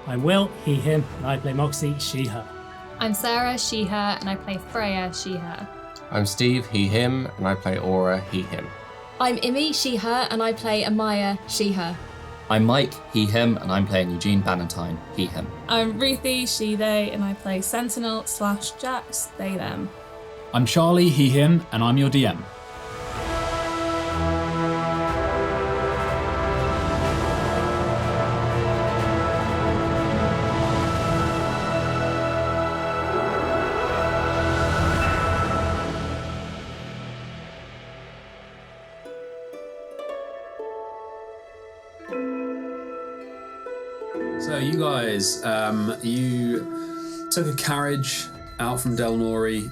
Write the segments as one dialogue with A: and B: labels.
A: I'm Will, he, him, and I play Moxie, she, her.
B: I'm Sarah, she, her, and I play Freya, she, her.
C: I'm Steve, he, him, and I play Aura, he, him.
D: I'm Imi, she, her, and I play Amaya, she, her.
E: I'm Mike, he, him, and I'm playing Eugene Bannatyne, he, him.
F: I'm Ruthie, she, they, and I play Sentinel/Jax, they, them.
G: I'm Charlie, he, him, and I'm your DM.
H: So you guys, you took a carriage out from Delnori,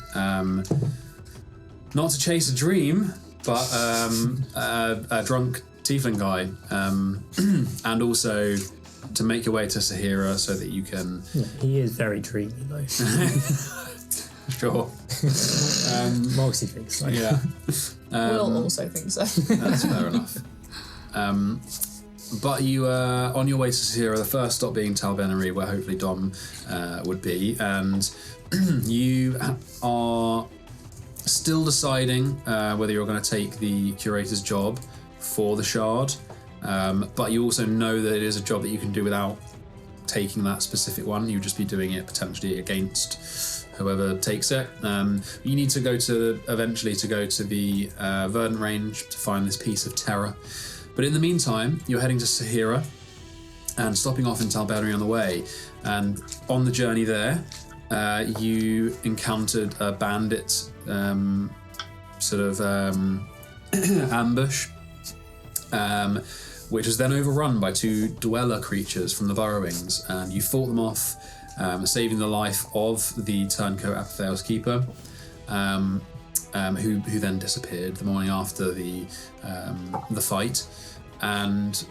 H: not to chase a dream, but a drunk tiefling guy, and also to make your way to Sehira so that you can...
A: Yeah, he is very dreamy though.
H: Sure.
A: Moxie thinks so.
H: Yeah.
D: Will also think so.
H: That's fair enough. But you are on your way to Sehira, the first stop being Talbennery, where hopefully Dom would be, and you are still deciding whether you're going to take the curator's job for the shard, but you also know that it is a job that you can do without taking that specific one. You'd just be doing it potentially against whoever takes it. You need to go to the Verdant Range to find this piece of terror. But in the meantime, you're heading to Sehira and stopping off in Talbennery on the way. And on the journey there, you encountered a bandit ambush, which was then overrun by two dweller creatures from the burrowings. And you fought them off, saving the life of the turncoat Apatheos keeper. Who then disappeared the morning after the fight, and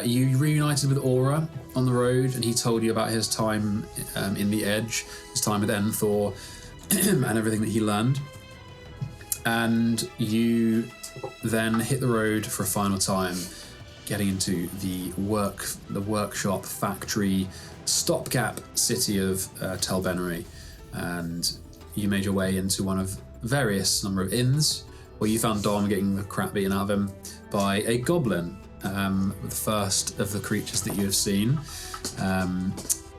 H: you reunited with Aura on the road, and he told you about his time in the Edge, his time with Enthor, and everything that he learned. And you then hit the road for a final time, getting into the workshop, factory, stopgap city of Talbennery, and you made your way into one of various number of inns, where you found Dom getting the crap beaten out of him by a goblin, the first of the creatures that you have seen.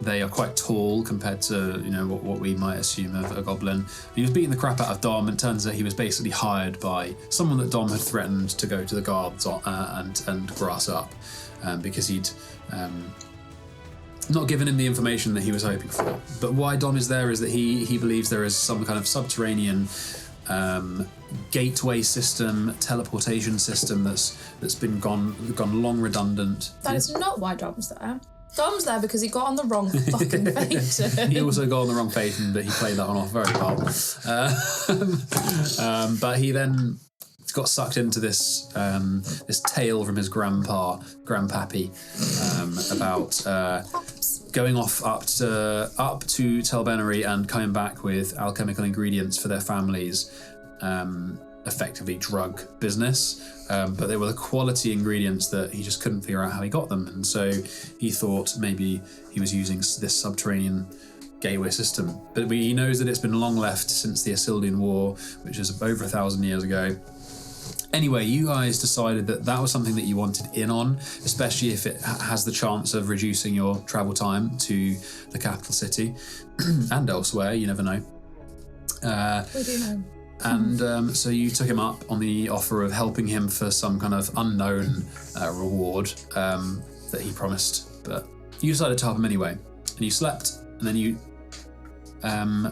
H: They are quite tall compared to what we might assume of a goblin. He was beating the crap out of Dom, and it turns out he was basically hired by someone that Dom had threatened to go to the guards and grass up, because he'd not given him the information that he was hoping for. But why Dom is there is that he believes there is some kind of subterranean gateway system, teleportation system that's been gone long redundant.
D: That is not why Dom's there. Dom's there because he got on the wrong fucking fate.
H: He also got on the wrong fate, and he played that one off very well. But he then got sucked into this tale from his grandpappy, about going off up to Talbennery and coming back with alchemical ingredients for their families, effectively drug business. But they were the quality ingredients that he just couldn't figure out how he got them, and so he thought maybe he was using this subterranean gateway system. But he knows that it's been long left since the Isildian War, which is over 1,000 years ago. Anyway, you guys decided that was something that you wanted in on, especially if it has the chance of reducing your travel time to the capital city and elsewhere. You never know.
D: We do know.
H: And so you took him up on the offer of helping him for some kind of unknown reward that he promised. But you decided to help him anyway. And you slept, and then you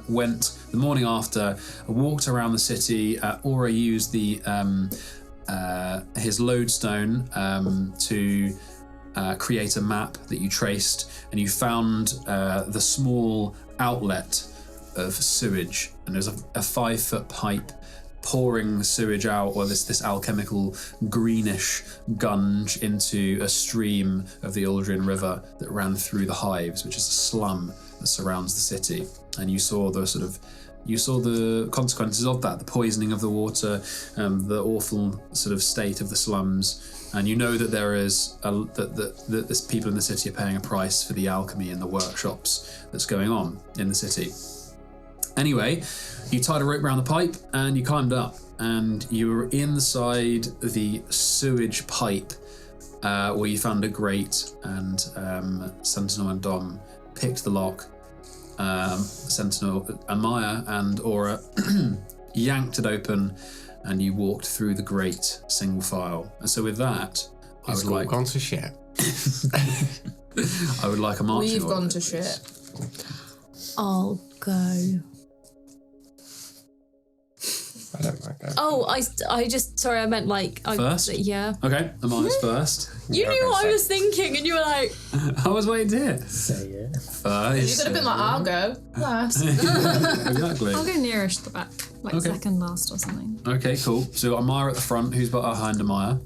H: went the morning after, walked around the city. Aura used his lodestone to create a map that you traced, and you found the small outlet of sewage, and there's a 5-foot pipe pouring sewage out, or this alchemical greenish gunge into a stream of the Aldrian River that ran through the hives, which is a slum that surrounds the city. And you saw the consequences of that, the poisoning of the water, the awful sort of state of the slums, and you know that there is that this people in the city are paying a price for the alchemy in the workshops that's going on in the city. Anyway, you tied a rope around the pipe and you climbed up, and you were inside the sewage pipe where you found a grate, and Sentinel and Dom picked the lock. Sentinel and Maya and Aura yanked it open, and you walked through the grate single file. And so with that, I would like
C: gone to shit.
H: I would like a marching
D: We've
H: order,
D: gone to
H: please.
D: shit.
I: I'll go.
C: I don't like that.
I: Oh, I just, sorry, I meant like...
H: First?
I: Yeah.
H: Okay, Amaya's first.
I: You knew what I was thinking, and you were like...
H: I was waiting to hear.
A: Say it.
H: First.
D: You could have been like, I'll go last.
H: Exactly.
B: I'll go nearest the back, like
H: Okay.
B: second last or something.
H: Okay, cool. So Amaya at the front. Who's behind Amaya?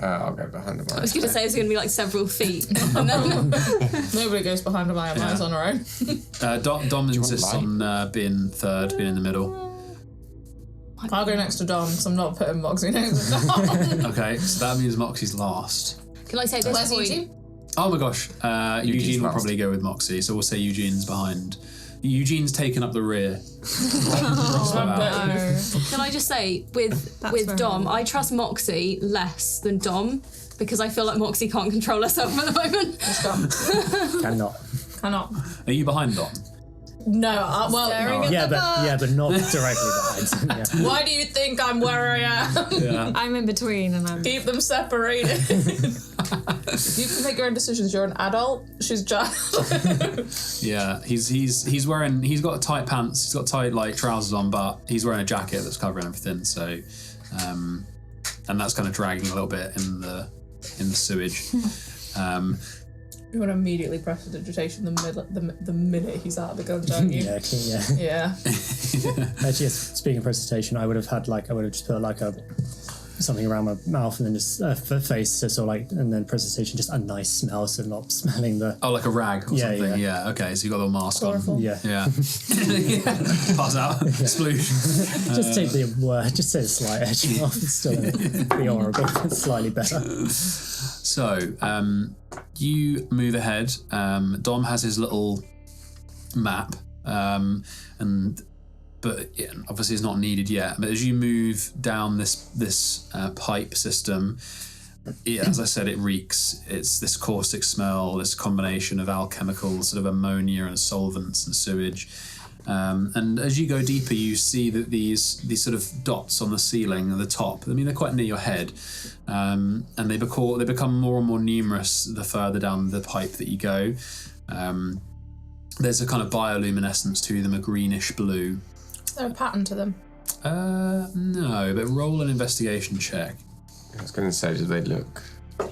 C: I'll go behind the
I: I was going to say it's going to be like several feet. And then,
D: Nobody goes behind Maya. Maya's on her own.
H: Dom insists
C: light?
H: on being third, being in the middle.
D: I'll go next to Dom, because I'm not putting Moxie next to Dom.
H: Okay, so that means Moxie's last.
I: can I say this
D: Where's
I: point?
D: Eugene?
H: Oh my gosh, Eugene will
C: last.
H: probably go with Moxie, so we'll say Eugene's behind. Eugene's taken up the rear.
I: Can I just say, with
B: very
I: Dom, I trust Moxie less than Dom, because I feel like Moxie can't control herself at the moment.
D: Let's go.
A: Cannot.
H: Are you behind Dom?
D: No, well,
A: But not directly behind. Yeah.
D: why do you think I'm where I am?
H: Yeah.
B: I'm in between, and I'm.
D: Keep them separated. You can make your own decisions. You're an adult. She's just.
H: Yeah, he's got tight pants, he's got tight like trousers on, but he's wearing a jacket that's covering everything. So, and that's kind of dragging a little bit in the sewage.
D: You want to immediately prestidigitation the minute he's out of the gun, don't you?
A: Yeah. Actually, yes, speaking of presentation, I would have just put like something around my mouth and then just face, so sort of like, and then presentation, just a nice smell, so not smelling the.
H: Oh, like a rag or
A: Yeah,
H: something.
A: yeah.
H: Yeah. Okay, so you got a little mask on.
A: Yeah.
H: Yeah. Pass out. Sploosh.
A: Just take just say the slight edge off. It's still be horrible, but slightly better.
H: So, you move ahead. Dom has his little map, but obviously it's not needed yet. But as you move down this pipe system, as I said, it reeks. It's this caustic smell, this combination of alchemical, sort of ammonia and solvents and sewage. And as you go deeper, you see that these sort of dots on the ceiling at the top, I mean, they're quite near your head, and they become more and more numerous the further down the pipe that you go. There's a kind of bioluminescence to them, a greenish blue.
D: Is there a pattern to them?
H: No, but roll an investigation check.
C: I was going to say, do they look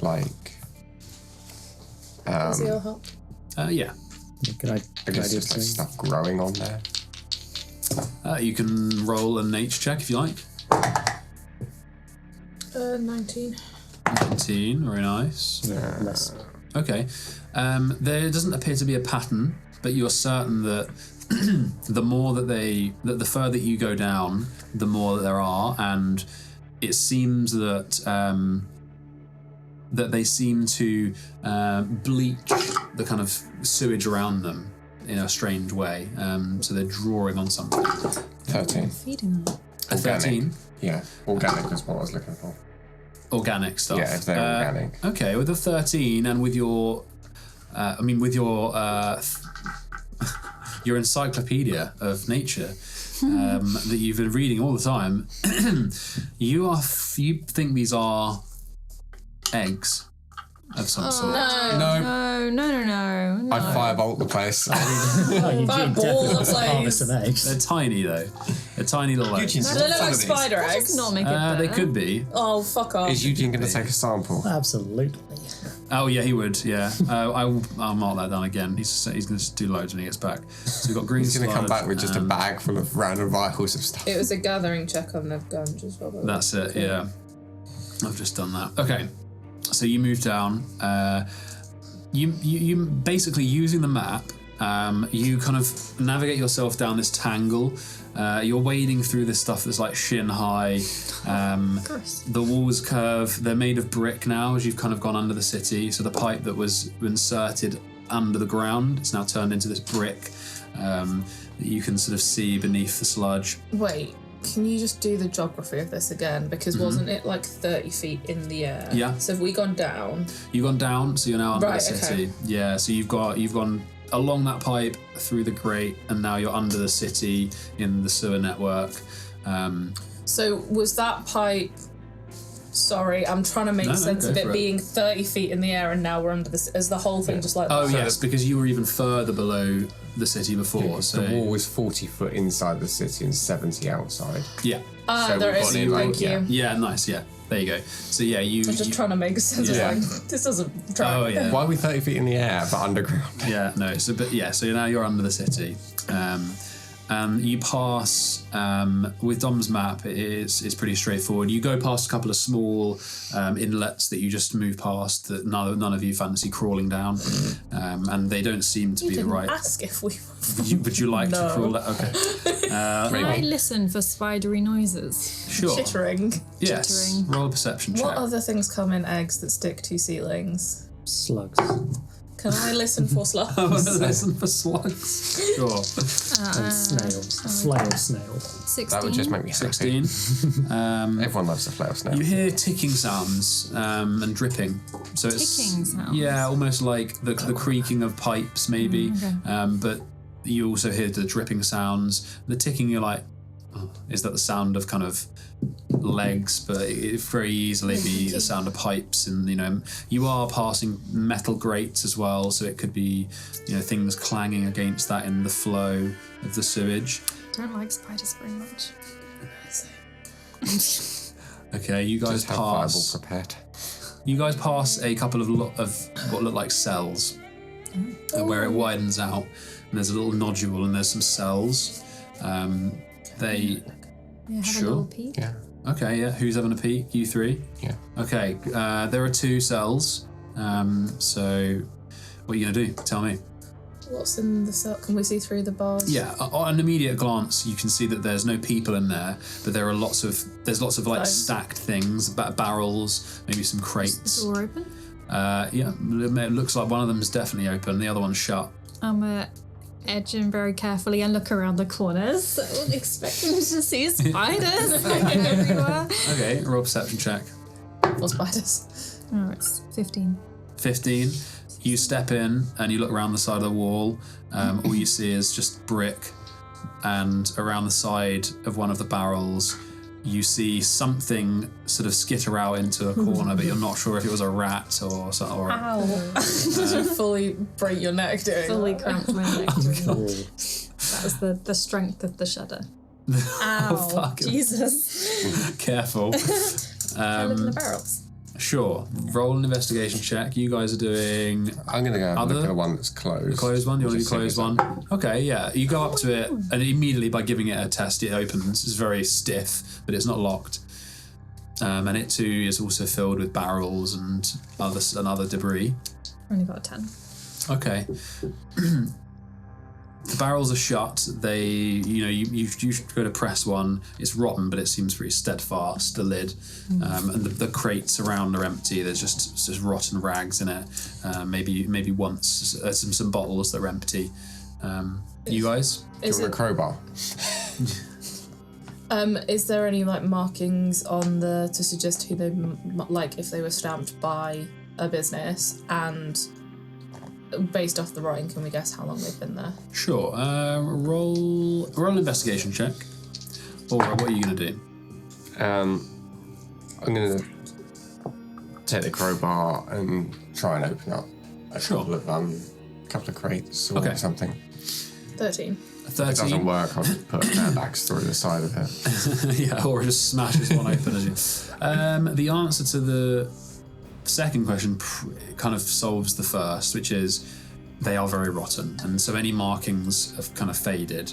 C: like...
D: Does it all help?
H: Yeah.
A: Can I
C: guess
A: do
C: it's like
A: something?
C: stuff growing on there.
H: You can roll a nature check if you like.
D: 19.
H: 19, very nice.
A: Yeah, less.
H: Okay. There doesn't appear to be a pattern, but you're certain that the further you go down, the more that there are, and it seems that that they seem to bleach the kind of sewage around them in a strange way. So they're drawing on something.
C: 13.
B: Feeding them.
H: A 13.
C: Yeah, organic is what I was looking for.
H: Organic stuff.
C: Yeah, if they're organic.
H: Okay, with the 13 and with your, your encyclopedia of nature that you've been reading all the time, you think these are eggs of some sort.
C: No,
B: No.
C: I'd firebolt the place.
A: Oh, Eugene definitely wants to harvest some eggs.
H: They're tiny though. They're tiny little eggs.
D: Do they look like spider
B: Does
D: eggs?
B: not make it better.
H: They could be.
D: Oh, fuck off.
C: Is Eugene going to take a sample?
A: Absolutely.
H: Oh yeah, he would. Yeah, I'll mark that down again. He's going to do loads when he gets back. So we've got green.
C: He's going to come
H: sludge
C: back with just a bag full of random vials of stuff.
D: It was a gathering check on the gun, just well.
H: That's it. Yeah, I've just done that. Okay, so you move down. You basically using the map. You kind of navigate yourself down this tangle. You're wading through this stuff that's like shin high. The walls curve. They're made of brick now as you've kind of gone under the city. So the pipe that was inserted under the ground, it's now turned into this brick that you can sort of see beneath the sludge.
D: Wait, can you just do the geography of this again? Because wasn't it like 30 feet in the air?
H: Yeah.
D: So have we gone down?
H: You've gone down, so you're now under the
D: Right,
H: city.
D: okay.
H: Yeah, so you've gone along that pipe through the grate, and now you're under the city in the sewer network.
D: So was that pipe... Sorry, I'm trying to make sense of it being 30 feet in the air and now we're under this... Is the whole thing just like
H: Oh,
D: that?
H: yes, because you were even further below the city before. So
C: The wall was 40 foot inside the city and 70 outside.
H: Yeah.
C: So
D: there
C: we've
D: is.
C: got in,
D: Thank you.
H: Yeah, nice, yeah. There you go. So yeah,
D: I'm just trying to make sense
C: Yeah.
D: of like, this doesn't try.
H: Oh, yeah.
C: Why are we 30 feet in the air but underground?
H: Yeah, no. So now you're under the city. You pass with Dom's map. It's pretty straightforward. You go past a couple of small inlets that you just move past that none of you fancy crawling down, and they don't seem to be the right.
D: Ask if we.
H: Would you like to crawl? Okay.
B: Can I listen for spidery noises?
H: Sure.
D: Chittering.
H: Yes.
B: Chittering.
H: Roll a perception check.
D: What other things come in eggs that stick to ceilings?
A: Slugs.
D: Can I listen for slugs?
H: Listen for slugs. Sure.
A: And snails. Flail snail.
B: 16.
C: That would just make me happy.
H: 16.
C: Everyone loves the flail snail.
H: You hear ticking sounds and dripping. So it's
B: Ticking sounds?
H: Yeah, almost like the creaking of pipes, maybe. But you also hear the dripping sounds. The ticking, you're like, oh, is that the sound of kind of legs? But it very easily be the sound of pipes, and you are passing metal grates as well, so it could be things clanging against that in the flow of the sewage.
B: Don't like spiders very much.
H: Okay, you guys
C: Just have Bible
H: pass.
C: prepared.
H: You guys pass a couple of what look like cells, where it widens out, and there's a little nodule, and there's some cells. They.
B: Yeah, have
H: Sure.
B: a little peek.
C: Yeah.
H: Okay, yeah. Who's having a peek? You three?
C: Yeah.
H: Okay, there are 2 cells. So, what are you going to do? Tell me.
D: What's in the cell? Can we see through the bars?
H: Yeah, on an immediate glance, you can see that there's no people in there, but there are lots of like
D: Clothes.
H: stacked things, barrels, maybe some
B: Is the
H: crates.
B: door open?
H: Yeah, it looks like one of them is definitely open. The other one's shut.
B: I'm edge in very carefully and look around the corners, so expecting to see spiders everywhere.
H: Okay, roll perception check.
D: For spiders.
B: Oh, it's 15.
H: 15. You step in and you look around the side of the wall. All you see is just brick, and around the side of one of the barrels, you see something sort of skitter out into a corner, but you're not sure if it was a rat or something.
B: Ow.
D: Fully break your neck doing
B: Fully
D: that.
B: cramped my neck. That was the strength of the shudder. Ow.
H: fuck.
B: Jesus.
H: Careful.
B: I live in the barrels.
H: Sure. Roll an investigation check. You guys are doing
C: I'm going to go have a look at the one that's closed.
H: the closed one. You want to do
C: Just see
H: closed
C: what's
H: one? Okay, yeah. You go up to it, and immediately by giving it a test, it opens. It's very stiff, but it's not locked. And it too is also filled with barrels and other debris.
B: Only got a 10.
H: Okay. The barrels are shut. They, you go to press one. It's rotten, but it seems pretty steadfast. The lid, and the crates around are empty. There's just rotten rags in it. Maybe once some bottles that are empty. You guys?
C: Do you want a crowbar?
D: Is there any like markings on to suggest who they like if they were stamped by a business, and based off the writing, can we guess how long they've been there?
H: Sure. Roll an investigation check. Or what are you going to do?
C: I'm going to take the crowbar and try and open up a couple of crates or
H: Okay.
C: something.
D: 13.
C: If it doesn't work, I'll just put airbags through the side of it.
H: Yeah, or just smashes one open as you. The answer to the second question kind of solves the first, which is they are very rotten, and so any markings have kind of faded.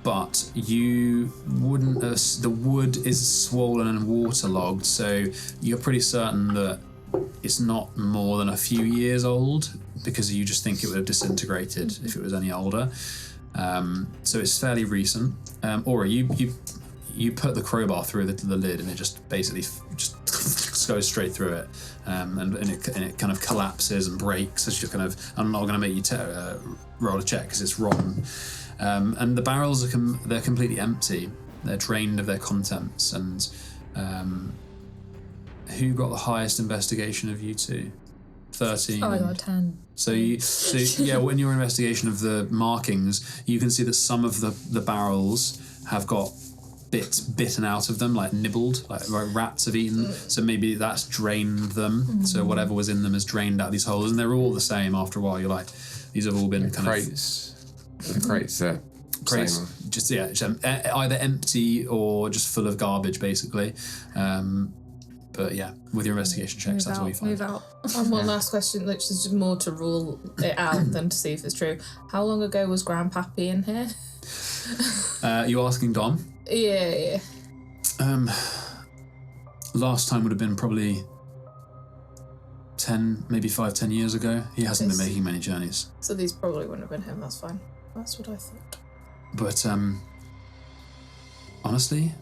H: But you wouldn't. The wood is swollen and waterlogged, so you're pretty certain that it's not more than a few years old, because you just think it would have disintegrated if it was any older. So it's fairly recent. Aura, you put the crowbar through the lid, and it just basically just goes straight through it, and it kind of collapses and breaks as you're kind of. I'm not going to make you roll a check because it's wrong. And the barrels they're completely empty. They're drained of their contents. And who got the highest investigation of you two? 13.
B: Oh, I got 10.
H: So yeah, when your investigation of the markings, you can see that some of the barrels have got bits bitten out of them, like nibbled, like rats have eaten. So maybe that's drained them. So whatever was in them has drained out these holes, and they're all the same after a while. You're like, these have all been
C: The crates are
H: crates,
C: same.
H: just either empty or just full of garbage, basically. But yeah, with your investigation checks, that's all you find.
B: Move out.
D: And one last question, which is just more to rule it out than to see if it's true. How long ago was Grandpappy in here?
H: You asking Dom?
D: Yeah.
H: Last time would have been probably 10, maybe 5-10 years ago. He hasn't been making many journeys.
D: So these probably wouldn't have been him, that's fine. That's what I thought.
H: But honestly,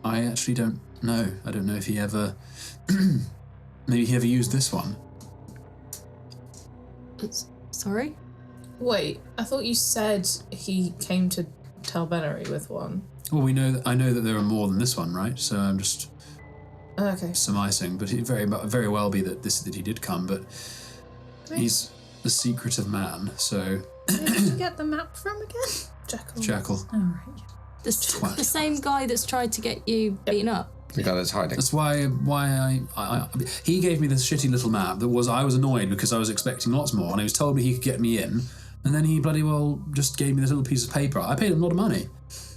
H: I actually don't know. I don't know if he ever... maybe he ever used this one.
I: Sorry?
D: Wait, I thought you said he came to Talbennery with one.
H: Well, I know that there are more than this one, right? So I'm just surmising. But it very well be that he did come. But he's a secretive man. So
B: Where did you get the map from again?
H: Jackal.
B: Oh, right.
I: The same guy that's tried to get you beaten up.
C: The guy that's hiding.
H: That's why I he gave me this shitty little map I was annoyed because I was expecting lots more, and he was told me he could get me in, and then he bloody well just gave me this little piece of paper. I paid him a lot of money.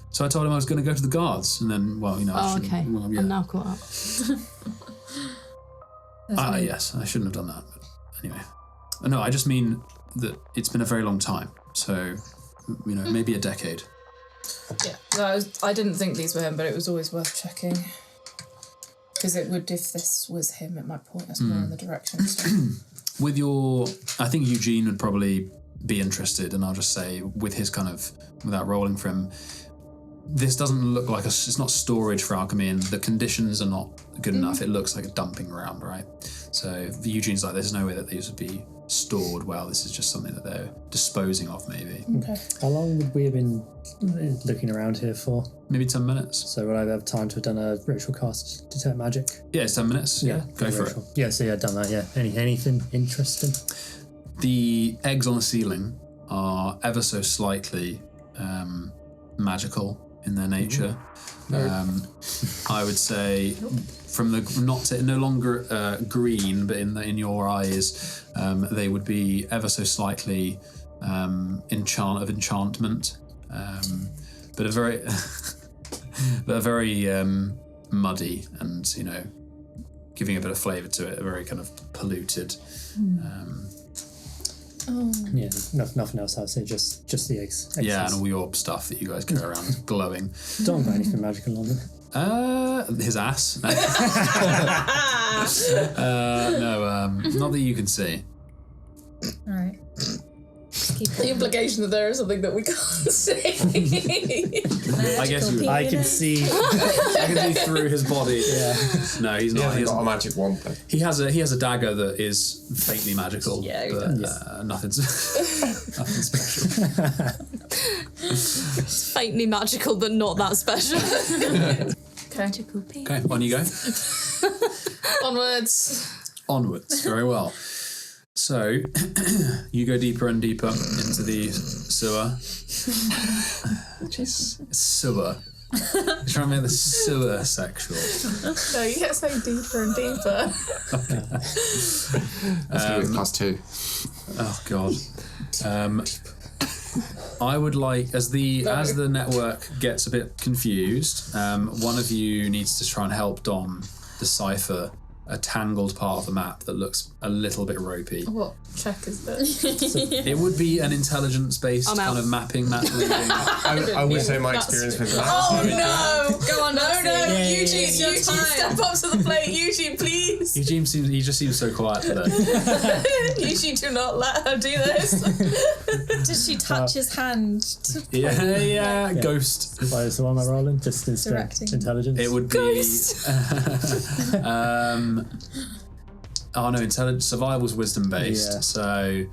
H: So I told him I was going to go to the guards, and then, well, you know...
I: okay.
H: Well, yeah.
I: I'm now caught up.
H: Yes, I shouldn't have done that, but anyway. No, I just mean that it's been a very long time, so, you know, maybe a decade.
D: Yeah, no, I didn't think these were him, but it was always worth checking. Because it would, if this was him, it might point us more in the direction. So.
H: With your... I think Eugene would probably be interested, and I'll just say, with his kind of... Without rolling for him... This doesn't look like it's not storage for alchemy, and the conditions are not good enough. It looks like a dumping ground, right? So Eugene's like, there's no way that these would be stored well. This is just something that they're disposing of, maybe.
A: Okay. How long would we have been looking around here for?
H: Maybe 10 minutes.
A: So would I have time to have done a ritual cast to detect magic?
H: Yeah, it's 10 minutes.
A: Yeah,
H: go for
A: ritual.
H: it.
A: Yeah, so yeah, I've done that, yeah. Anything interesting?
H: The eggs on the ceiling are ever so slightly magical in their nature. I would say from the no longer green, but in your eyes, they would be ever so slightly enchantment, but a very muddy, and, you know, giving a bit of flavour to it. A very kind of polluted.
A: Yeah, nothing else. I'd say just the eggs.
H: Yeah, and all your stuff that you guys carry around is glowing.
A: Don't got anything magical on them.
H: His ass. No, not that you can see.
B: All right.
D: The implication that there is something that we can't see.
H: I guess
A: I can see.
H: I can see through his body. Yeah. No, he's not.
C: He hasn't got a magic wand, though.
H: He has a dagger that is faintly magical.
D: Yeah, he
H: but nothing special.
I: It's faintly magical, but not that special.
D: Okay.
H: Okay, on you go.
D: Onwards.
H: Very well. So, you go deeper and deeper into the sewer. Sewer. You're trying to make the sewer sexual.
D: No, you get so deeper and deeper.
C: Let's do it +2.
H: Oh God. I would like, as the network gets a bit confused, one of you needs to try and help Dom decipher a tangled part of the map that looks a little bit ropey.
D: What check is this?
H: It would be an intelligence-based
I: I'm out.
H: kind of mapping, map reading.
C: I would say my experience with that.
D: Oh no!
F: Go on,
D: Eugene,
F: it's your
D: Eugene,
F: time.
D: step up to the plate. Eugene, please.
H: He just seems so quiet today.
D: Eugene, do not let her do this.
F: Did she touch his hand?
H: Yeah, ghost.
A: What is the one I'm rolling? Just
F: Directing.
A: intelligence?
H: It would be. Oh no, intelligence. Survival's wisdom based.
A: Yeah.
H: So.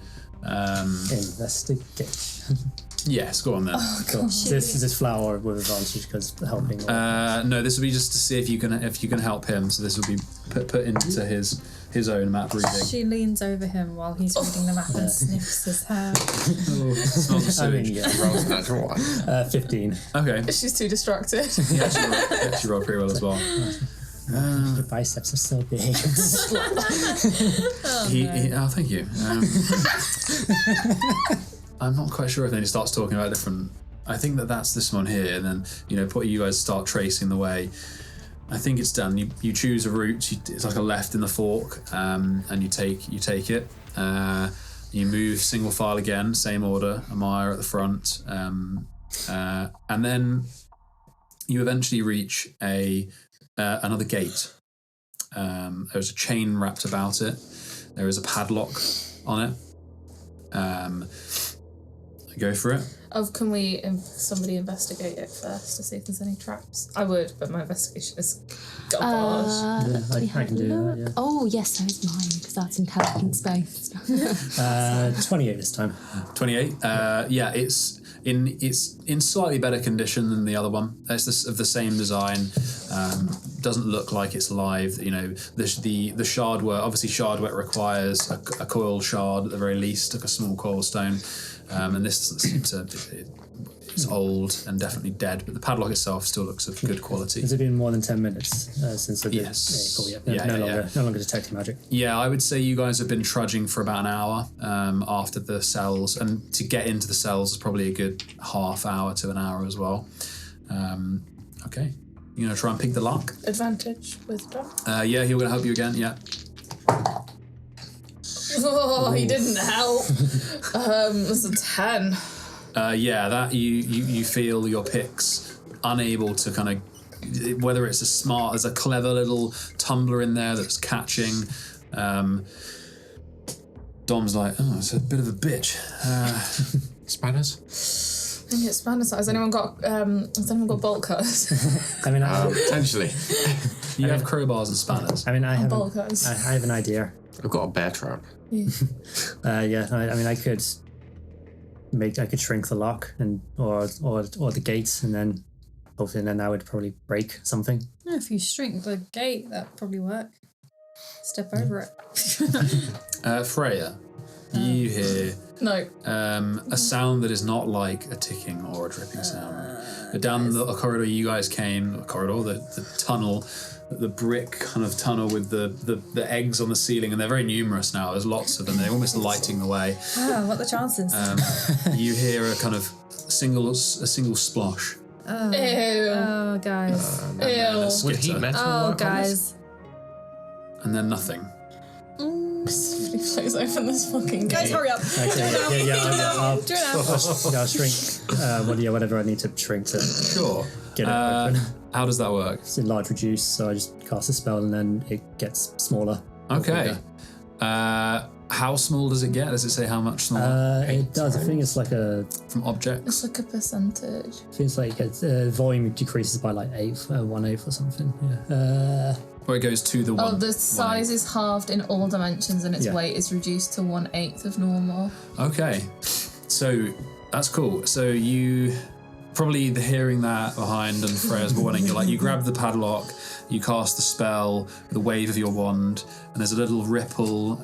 A: Investigation.
H: Yes, go on then.
A: Cool. Is this flower with advantage because helping?
H: No, this will be just to see if you can help him. So this will be put into his own map reading.
F: She leans over him while he's reading the map and sniffs his hair.
H: Smells of
A: I mean,
H: sewage.
A: yeah.
C: Rolls a natural one.
A: 15.
H: Okay.
D: She's too distracted.
H: Yeah, she rolled pretty well as well.
A: Your biceps are so big.
H: Thank you. I'm not quite sure if then he starts talking about different. I think that's this one here, and then you guys start tracing the way. I think it's done. You choose a route. It's like a left in the fork, and you take it. You move single file again, same order. Amaya at the front, and then you eventually reach another gate. There's a chain wrapped about it. There is a padlock on it. Go for it.
D: Can somebody investigate it first to see if there's any traps? I would, but my investigation is garbage.
A: I can do that, yeah.
I: Oh yes, so is mine because that's intelligence based.
A: 28 this time.
H: 28. Yeah, it's in slightly better condition than the other one. It's of the same design. Doesn't look like it's live. The shard work. Obviously, shard work requires a coil shard at the very least, like a small coil stone. And this doesn't seem to. It's old and definitely dead, but the padlock itself still looks of good quality.
A: Has it been more than 10 minutes since I did?
H: Yes.
A: No longer detecting magic.
H: Yeah, I would say you guys have been trudging for about an hour after the cells, and to get into the cells is probably a good half hour to an hour as well. Okay, you're gonna try and pick the lock.
D: Advantage, wisdom.
H: Yeah, he'll gonna help you again. Yeah.
D: Oh, he didn't help. It's a 10.
H: Yeah, that you feel your picks unable to kind of, whether it's there's a clever little tumbler in there that's catching. Dom's like, oh, it's a bit of a bitch.
C: Spanners?
D: I think it's spanner size. Has anyone got bolt cutters?
A: I mean,
C: Potentially.
H: You have crowbars and spanners.
A: I mean, I have
D: bolt cutters.
A: I have an idea.
C: I've got a bear trap.
A: Yeah, I mean, I could shrink the lock or the gates, and then hopefully that would probably break something.
F: Yeah, if you shrink the gate, that'd probably work. Step over it.
H: Freya, you hear
D: No.
H: a sound that is not like a ticking or a dripping sound. Down the corridor you guys came, the tunnel, the brick kind of tunnel with the eggs on the ceiling, and they're very numerous now. There's lots of them. They're almost lighting the way.
F: Ah, what are the chances?
H: You hear a kind of single splosh.
D: Ew.
F: Oh, guys.
H: And then a
C: Would heat
H: skitter,
C: metal
F: Oh,
C: work on this?
F: guys.
H: and then nothing.
D: He flows open this fucking
F: Guys,
D: gate.
F: hurry up.
A: Okay, I'll
F: Do it now.
A: I'll shrink. Whatever I need to shrink to
H: Sure.
A: get it open.
H: How does that work?
A: It's in large reduce, so I just cast a spell and then it gets smaller.
H: Okay. How small does it get? Does it say how much smaller?
A: It does. I think it's like
H: From objects?
D: It's like a percentage.
A: I think it's like volume decreases by like 1/8 or something. Yeah.
H: Or it goes to the one.
D: Oh, the size is halved in all dimensions and its
A: Yeah.
D: weight is reduced to 1/8 of normal.
H: Okay. So that's cool. So you probably hearing that behind and Freya's warning, you grab the padlock, you cast the spell, the wave of your wand, and there's a little ripple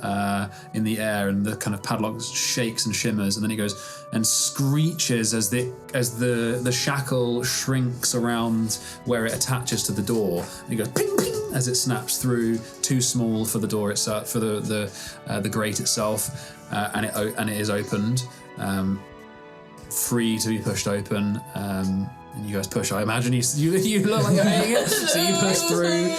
H: in the air, and the kind of padlock shakes and shimmers, and then it goes and screeches as the shackle shrinks around where it attaches to the door. And it goes ping ping as it snaps through, too small for the door itself, for the grate itself, and it is opened. Free to be pushed open, and you guys push. I imagine you look like you're hitting it, so you push through.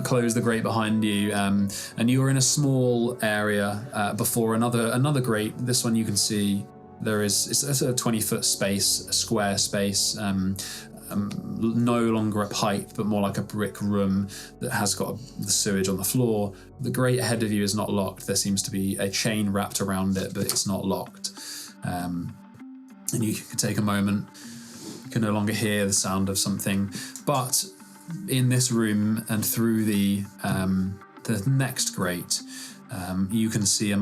H: close the grate behind you, and you're in a small area before another grate. This one you can see it's a 20-foot space, a square space. No longer a pipe, but more like a brick room that has got the sewage on the floor. The grate ahead of you is not locked. There seems to be a chain wrapped around it, but it's not locked. And you can take a moment. You can no longer hear the sound of something, but in this room and through the next grate, you can see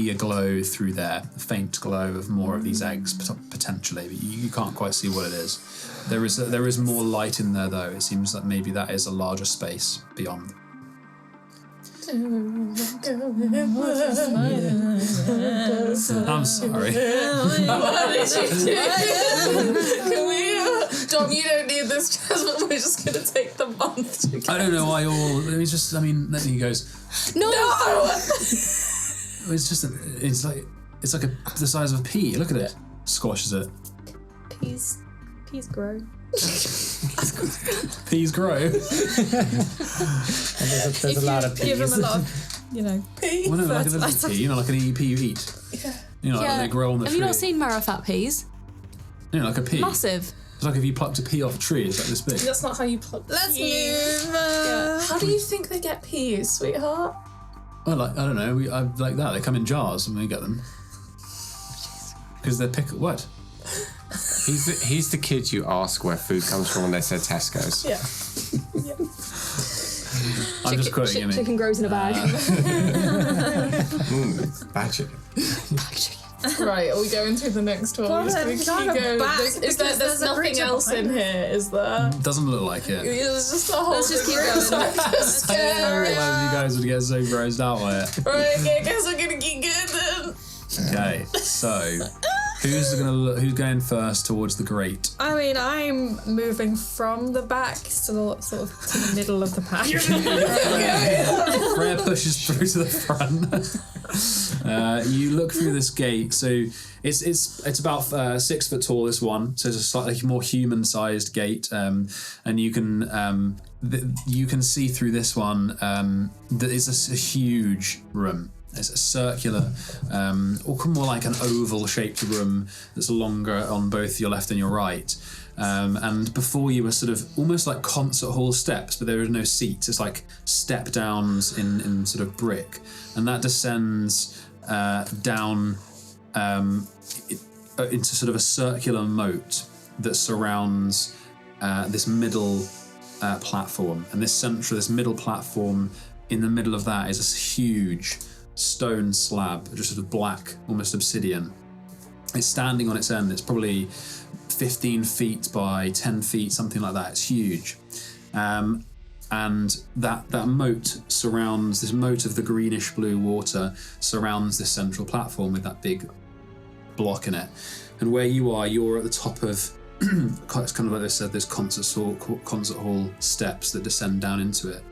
H: a glow through there, a faint glow of more of these eggs potentially, but you can't quite see what it is. There is more light in there though. It seems like maybe that is a larger space beyond. I'm sorry.
D: What did you do? Can we, Dom, you don't need this chance, but we're just going to take the month to get.
H: I don't know why then he goes,
D: No!
H: it's like the size of a pea. Look at it. Squashes it.
F: Peas grow.
H: Peas grow.
A: There's a lot of peas.
F: Give them a lot of,
D: Pea.
H: Well, no, like a little pea, like an pea you eat. Yeah. Like they grow on the tree.
I: Have you not seen marrowfat peas?
H: Like a pea.
I: Massive.
H: It's like if you plucked a pea off a tree, it's like this big.
D: That's not how you pluck.
F: Let's
D: peas.
F: move.
D: How do you think they get peas, sweetheart?
H: Well, I don't know. I like that. They come in jars and we get them. Because they're what?
C: He's the kid you ask where food comes from when they say Tesco's.
D: Yeah.
H: I'm just quoting him.
I: Chicken grows in a bag.
C: Bad chicken.
D: Right, are we going to the next one?
F: Well,
D: We
F: we
D: keep
F: can't go
D: going.
F: back
D: There's
F: because there's a
D: nothing
F: creature
D: else in
F: behind
D: here, is there?
H: Doesn't look like it.
D: There's just a whole.
F: Let's just keep going.
H: I didn't realize you guys would get so grossed out by it.
D: Right, okay, I guess we're gonna keep going then.
H: Okay, so who's going first towards the grate?
F: I mean, I'm moving from the back, sort of to the middle of the pack.
H: Freya pushes through to the front. You look through this gate, so it's about 6 foot tall. This one, so it's a slightly more human-sized gate, and you can see through this one that it's a huge room. It's a circular, or more like an oval-shaped room that's longer on both your left and your right. And before you were sort of almost like concert hall steps, but there are no seats. It's like step downs in sort of brick, and that descends down into sort of a circular moat that surrounds this middle platform. And this middle platform, in the middle of that is this huge stone slab, just sort of black, almost obsidian. It's standing on its end. It's probably 15 feet by 10 feet, something like that. It's huge. And that moat surrounds, this moat of the greenish blue water surrounds this central platform with that big block in it. And where you are, you're at the top of, it's kind of like they said, there's concert hall steps that descend down into it.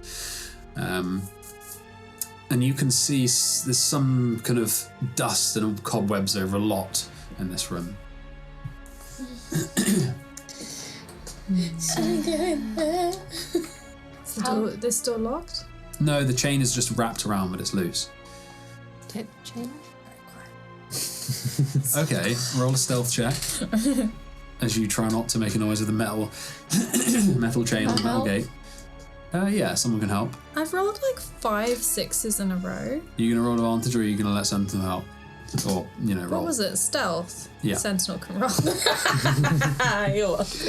H: And you can see there's some kind of dust and cobwebs over a lot in this room.
F: Is this door locked?
H: No, the chain is just wrapped around, but it's loose.
I: Take the chain off.
H: Okay, roll a stealth check. As you try not to make a noise with the metal chain on the metal gate. Yeah, someone can help.
F: I've rolled like 5 6s in a row.
H: You gonna roll advantage, or are you gonna let Sentinel help? Or, roll.
F: What was it? Stealth?
H: Yeah.
F: Sentinel can roll.
D: You're welcome.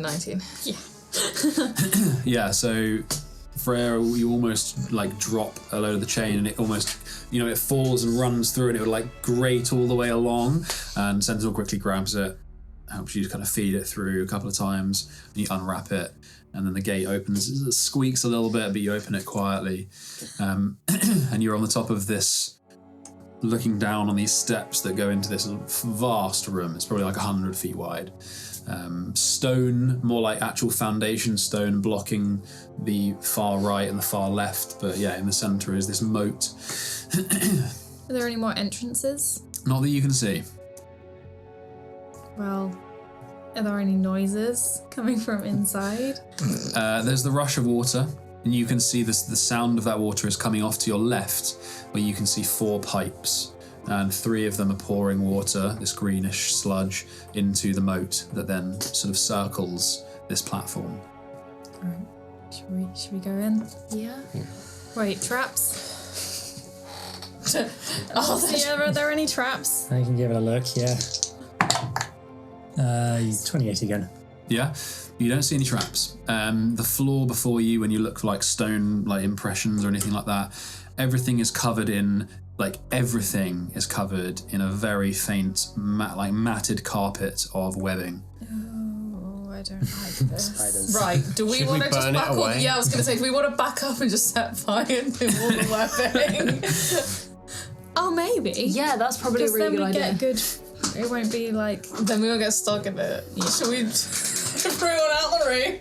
D: 19.
H: Yeah, so Freya, you almost like drop a load of the chain, and it almost, it falls and runs through, and it would like grate all the way along, and Sentinel quickly grabs it, helps you kind of feed it through a couple of times, and you unwrap it, and then the gate opens. It squeaks a little bit, but you open it quietly, and you're on the top of this, looking down on these steps that go into this vast room. It's probably like 100 feet wide. Stone, more like actual foundation stone, blocking the far right and the far left, but yeah, in the center is this moat.
F: Are there any more entrances?
H: Not that you can see.
F: Well,
B: Are there any noises coming from inside?
H: There's the rush of water, and you can see the sound of that water is coming off to your left, where you can see 4 pipes, and 3 of them are pouring water, this greenish sludge, into the moat that then sort of circles this platform.
B: All right. Should we go in?
I: Yeah.
B: Wait, traps?
D: Oh,
B: Are there any traps?
A: I can give it a look, yeah. 28 again.
H: Yeah, you don't see any traps. The floor before you, when you look for like stone, like impressions or anything like that, everything is covered in a very faint, matted carpet of webbing.
B: Oh, I don't like this.
A: Spiders.
D: right. Do we
C: Should
D: want
C: we
D: to just
C: burn it
D: back up?
C: away?
D: Yeah, I was going to say, do we want to back up and just set fire to all the webbing?
B: Oh, maybe.
I: Yeah, that's probably a
B: Because
I: really
B: then
I: good
B: we
I: idea.
B: get good. It won't be like.
D: Then we won't get stuck in it. Should we throw it out the room?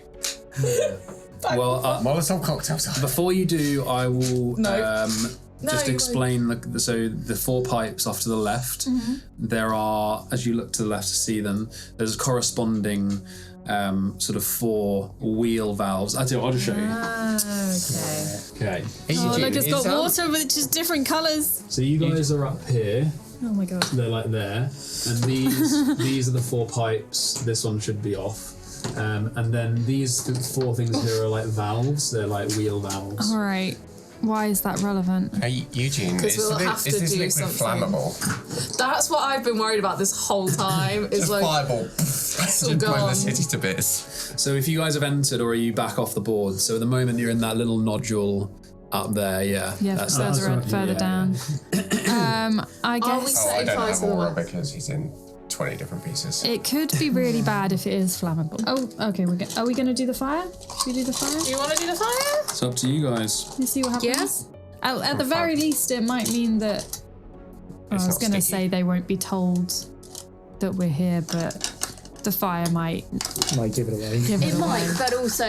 H: Well,
C: Molotov cocktails.
H: before you do, I will
D: No.
H: just
D: you
H: explain the 4 pipes off to the left. There are, as you look to the left to see them, there's corresponding sort of 4 wheel valves. I'll just show you.
B: Okay.
H: Okay.
B: Oh, look, it's got water, but it's just different colours.
H: So you guys are up here.
B: Oh my god.
H: They're like there, and these are the 4 pipes. This one should be off, and then these 4 things here are like valves. They're like wheel valves.
B: All right. Why is that relevant?
C: Hey, Eugene,
D: Because we'll have
C: is
D: to
C: this
D: do
C: liquid
D: something.
C: flammable?
D: That's what I've been worried about this whole time. Is
C: Just
D: like,
C: fireball.
D: all
C: Just blow
D: gone.
C: the city to bits.
H: So if you guys have entered, or are you back off the board? So at the moment you're in that little nodule up there. Yeah.
B: Yeah,
H: that's
B: further down. I
D: are we
B: guess
C: Oh, I
D: setting
C: don't
D: fire
C: have
D: to the
C: aura
D: web?
C: because he's in 20 different pieces.
B: it could be really bad if it is flammable. Oh, okay. Are we going to do the fire? Should we do the fire?
D: Do you want to do the fire?
H: It's up to you guys.
B: You see what happens? At the very least, it might mean that. I
C: It's
B: was
C: not
B: going to
C: sticky.
B: say they won't be told that we're here, but the fire might
A: Might give it away.
B: give it
I: It
B: away.
I: might, but also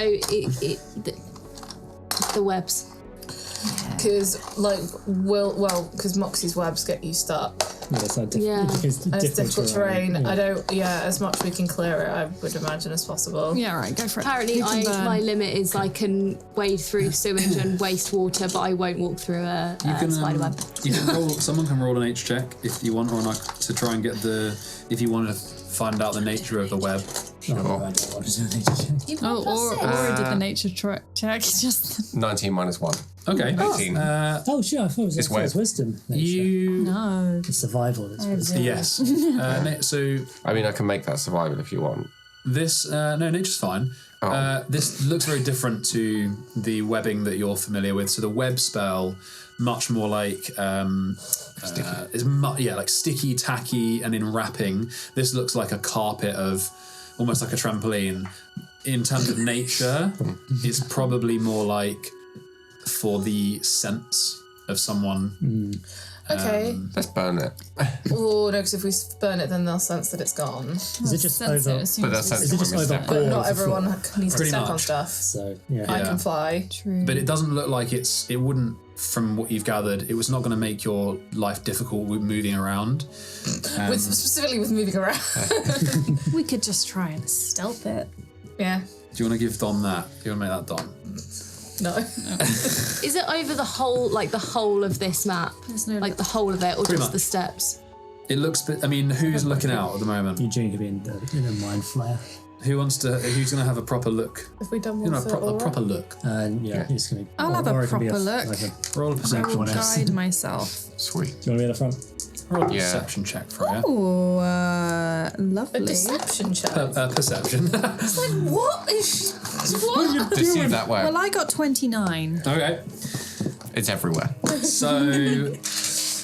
I: the webs.
D: Because because Moxie's webs get you stuck.
A: Yeah, it's like
I: Yeah.
A: it's
D: And it's difficult terrain.
A: Yeah.
D: I don't. Yeah, as much we can clear it, I would imagine as possible.
B: Yeah, right. Go for it.
I: Apparently,
B: You can burn.
I: my limit is I can wade through sewage and waste water, but I won't walk through a spider web.
H: You can roll. Someone can roll an H check if you want, or to try and get if you want to find out the nature of the web.
A: Oh, I don't want to do anything.
B: Or did the nature check? Just
C: 19 minus 1.
H: Okay.
C: 18.
A: Oh, shit, I thought it was,
C: It's
A: I thought it was
C: web.
A: wisdom.
H: You.
B: no.
A: It's survival. That's wisdom.
H: Yes. So
C: I mean, I can make that survival if you want.
H: this no, nature's fine.
C: Oh.
H: This looks very different to the webbing that you're familiar with. So the web spell, much more like like sticky, tacky, and in wrapping. This looks like a carpet of almost like a trampoline. In terms of nature, it's probably more like for the sense of someone.
D: Okay.
C: Let's burn it.
D: Oh no, because if we burn it, then they'll sense that it's gone.
A: Is it just
B: Sense it
A: over?
B: as soon
C: But
B: as
C: that's
B: it's
A: Is it just
C: when we
A: over
C: step
A: all
C: back.
A: of
D: Not
A: the
D: everyone
A: floor?
D: needs to
H: Pretty
D: step on
H: much.
D: stuff.
A: So, yeah.
D: I
H: Yeah.
D: can fly.
B: true.
H: But it doesn't look like it wouldn't, from what you've gathered, it was not going to make your life difficult with moving around.
D: Specifically with moving around.
B: we could just try and stealth it.
D: Yeah.
H: Do you want to give Dom that? Do you want to make that Dom?
D: No.
I: Is it over the whole of this map?
B: There's no
I: Like the whole of it, or
H: Pretty
I: just
H: much.
I: the steps?
H: It looks. I mean, who's looking out at the moment?
A: Eugene could be in a mind flare.
H: Who's going to have a proper look?
D: Have we done
H: You
D: one
H: know,
D: for
H: a
D: Aura?
H: proper look.
A: And yeah, he's going to be.
B: I'll have a
A: or it can be
B: proper look.
A: Like
H: Roll a
B: I will
H: perception check.
B: guide myself.
C: Sweet.
A: do you want to be at the front?
H: Roll a
C: Yeah.
H: perception check for you.
B: Oh,
D: A
B: lovely.
D: deception check.
H: Perception.
D: It's like, what is what?
C: Deceive that way.
B: Well, I got 29.
H: Okay.
C: It's everywhere.
H: So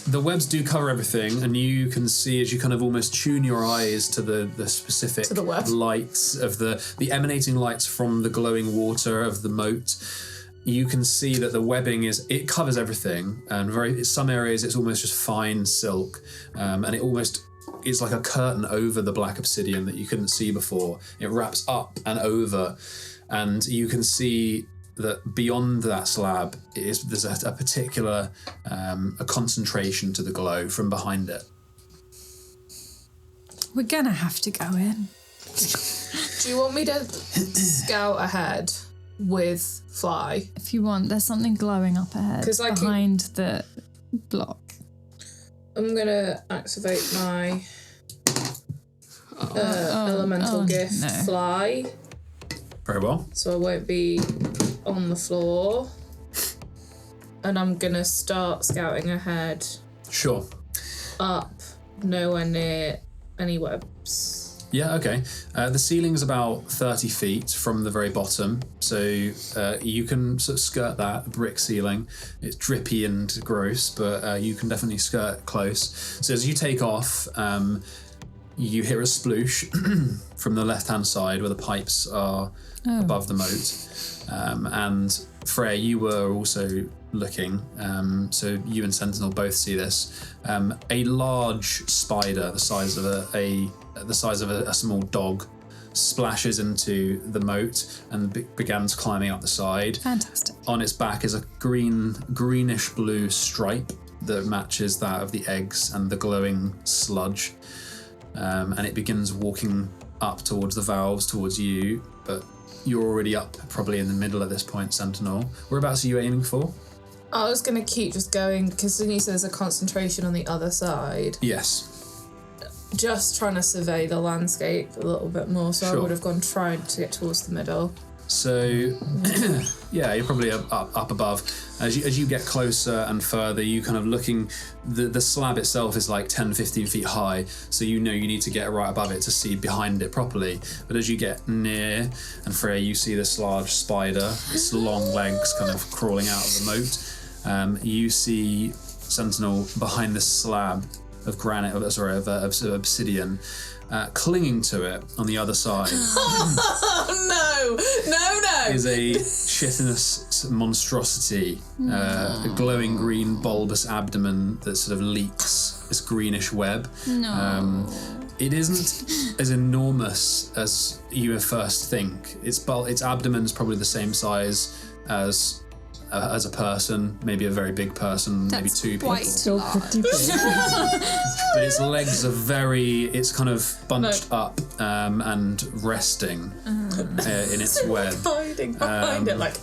H: the webs do cover everything, and you can see as you kind of almost tune your eyes to the specific
D: To the web.
H: lights of the emanating lights from the glowing water of the moat. You can see that the webbing it covers everything, and some areas it's almost just fine silk, and it almost is like a curtain over the black obsidian that you couldn't see before. It wraps up and over, and you can see that beyond that slab there's a particular a concentration to the glow from behind it.
B: We're gonna have to go in.
D: Do you want me to scout ahead with fly?
B: If you want, there's something glowing up ahead
D: 'Cause I can-
B: behind the block.
D: I'm gonna activate my elemental gift,
B: no.
D: fly,
H: Very well.
D: so I won't be on the floor. And I'm gonna start scouting ahead,
H: Sure.
D: up, nowhere near any webs.
H: Yeah, okay. The ceiling's about 30 feet from the very bottom, so you can sort of skirt that brick ceiling. It's drippy and gross, but you can definitely skirt close. So as you take off, you hear a sploosh from the left-hand side where the pipes are above the moat. And Freya, you were also looking, so you and Sentinel both see this. A large spider, the size of a small dog, splashes into the moat and begins climbing up the side.
B: Fantastic.
H: On its back is a greenish blue stripe that matches that of the eggs and the glowing sludge. And it begins walking up towards the valves, towards you, but you're already up probably in the middle at this point, Sentinel. Whereabouts are you aiming for?
D: I was gonna keep just going, because then you said there's a concentration on the other side.
H: Yes.
D: Just trying to survey the landscape a little bit more, so I
H: Sure.
D: would have gone trying to get towards the middle.
H: So, yeah, you're probably up above. As you get closer and further, you kind of looking, the slab itself is like 10, 15 feet high, so you know you need to get right above it to see behind it properly. But as you get near, and Freya, you see this large spider, its long legs kind of crawling out of the moat. You see Sentinel behind this slab of granite, of obsidian, clinging to it on the other side.
D: No!
H: Is a chitinous monstrosity, a glowing green bulbous abdomen that sort of leaks this greenish web.
B: No.
H: It isn't as enormous as you at first think. Its abdomen's probably the same size as a person, maybe a very big person, maybe two people.
A: Still pretty big.
H: But its legs are it's kind of bunched up and resting in its web.
D: Hiding behind it, like.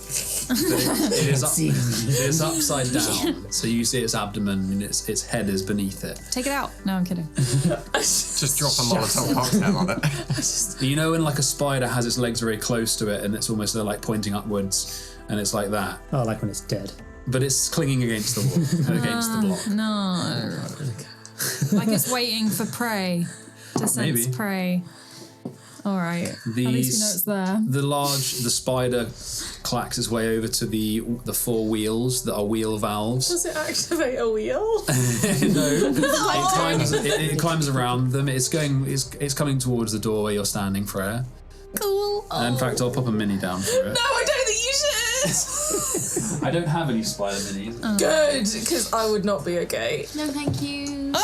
H: It is upside down, so you see its abdomen and its head is beneath it.
B: Take it out. No, I'm kidding.
C: Just drop a Molotov cocktail on it.
H: You know when like a spider has its legs very close to it and it's almost they're like pointing upwards and it's like that.
A: Oh, like when it's dead.
H: But it's clinging against the wall, against the block.
B: No. Like it's waiting for prey. To sense
H: Maybe.
B: prey. All right. At least you know it's there.
H: The spider clacks its way over to the 4 wheels that are wheel valves.
D: Does it activate a wheel?
H: No, it climbs around them. It's coming towards the door where you're standing, Freya.
B: Cool.
H: In fact, I'll pop a mini down for it.
D: No, I don't think you should!
H: I don't have any spider minis.
D: Good, because I would not be okay.
I: No, thank you.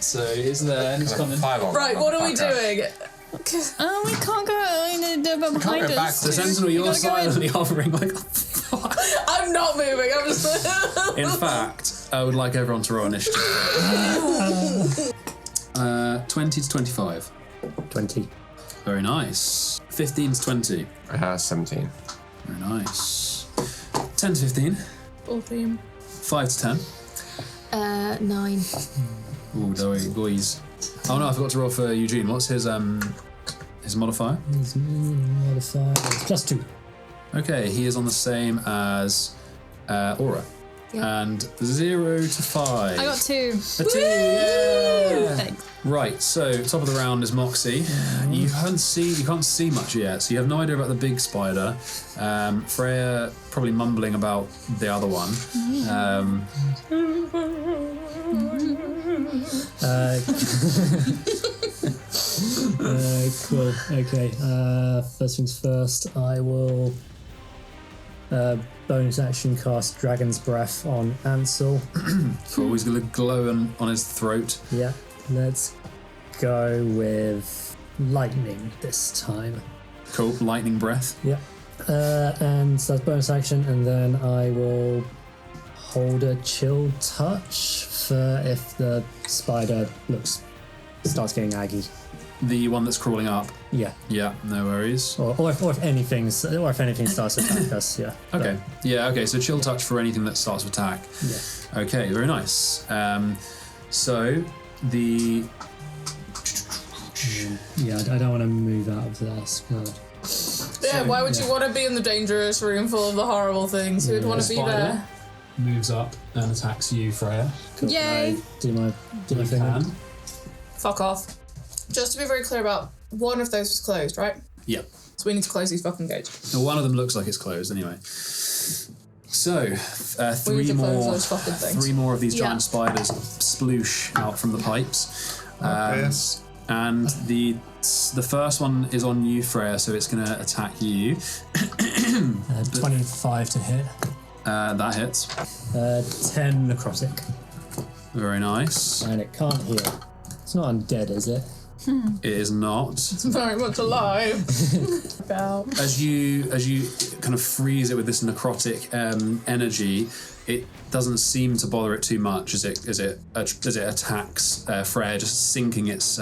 H: So it's there and it's coming.
D: Right, what are we doing?
B: Oh, we can't go behind
C: go
B: us.
H: The Sentinel, you're silently hovering like.
D: I'm not moving, I'm just.
H: In fact, I would like everyone to roll initiative. 20 to 25.
A: 20.
H: Very nice. 15 to 20.
C: 17.
H: Very nice. 10 to 15.
D: 14.
H: 5 to 10.
I: 9.
H: Ooh, sorry, boys. Oh no, I forgot to roll for Eugene. What's his modifier?
A: His modifier is +2.
H: Okay, he is on the same as Aura.
I: Yeah.
H: And 0 to 5.
B: I got 2.
H: A 2, yeah!
B: Thanks.
H: Right, so top of the round is Moxie. You can't see much yet, so you have no idea about the big spider. Freya probably mumbling about the other one.
A: Cool. Okay. First things first, I will bonus action cast Dragon's Breath on Ansel.
H: Cool, he's going to glow on his throat.
A: Yeah. Let's go with lightning this time.
H: Cool, lightning breath.
A: Yeah. And so that's bonus action, and then I will hold a chill touch for if the spider starts getting aggy.
H: The one that's crawling up.
A: Yeah.
H: Yeah, no worries.
A: Or if anything starts to attack us, yeah.
H: Okay. Yeah, okay, so chill touch for anything that starts to attack.
A: Yeah.
H: Okay, very nice. So the...
A: Yeah, I don't want to move out of this. God.
D: Yeah, why would you want to be in the dangerous room full of the horrible things? Who would want to be there?
H: Moves up and attacks you, Freya.
A: Cool.
F: Yay!
A: Do my thing.
H: Can.
D: Fuck off. Just to be very clear about, one of those was closed, right?
H: Yep.
D: So we need to close these fucking gates.
H: Well, one of them looks like it's closed anyway. So,
D: We need to close
H: more
D: those fucking things.
H: 3 more of these
I: Yeah.
H: giant spiders sploosh out from the pipes.
C: Yes.
H: And the first one is on you, Freya, so it's going to attack you.
A: 25 to hit.
H: That hits.
A: 10 necrotic.
H: Very nice.
A: And it can't heal. It's not undead, is it?
H: It is not.
D: It's very much alive. About.
H: As you kind of freeze it with this necrotic energy, it doesn't seem to bother it too much as it attacks Freya, just sinking its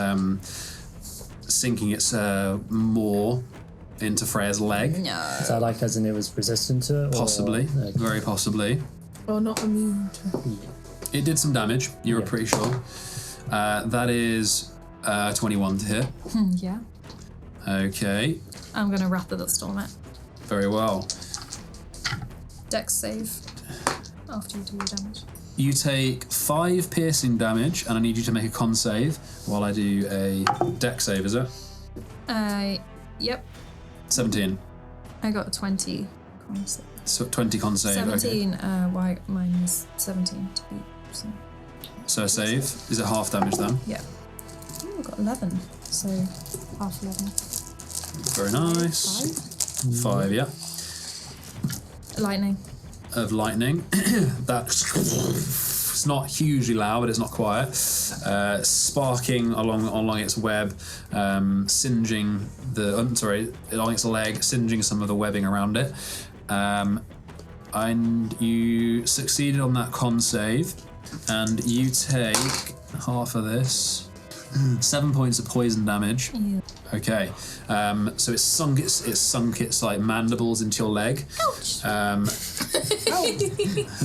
H: maw into Freya's leg.
A: Is that like as in it was resistant to it?
H: Possibly,
A: Okay.
H: very possibly.
D: Or not immune to.
H: It did some damage. You were pretty sure. That is 21 to hit.
B: Yeah.
H: Okay,
B: I'm going to Rapid Storm it.
H: very well.
B: Dex save after you do your damage.
H: You take 5 piercing damage, and I need you to make a con save while I do a dex save, is it?
B: Yep.
H: 17.
B: I got a 20 con save.
H: So 20 con save.
B: 17,
H: Okay.
B: why mine is 17 to be.
H: So a save. Is it half damage then?
B: Yeah. Oh, I got 11, so half 11.
H: Very nice. 5, yeah.
B: Lightning.
H: Of lightning. It's not hugely loud, but it's not quiet. Sparking along its web, singeing along its leg, singeing some of the webbing around it. And you succeeded on that con save, and you take half of this. 7 points of poison damage.
B: Yeah.
H: Okay, so it's sunk its like mandibles into your leg.
B: Ouch.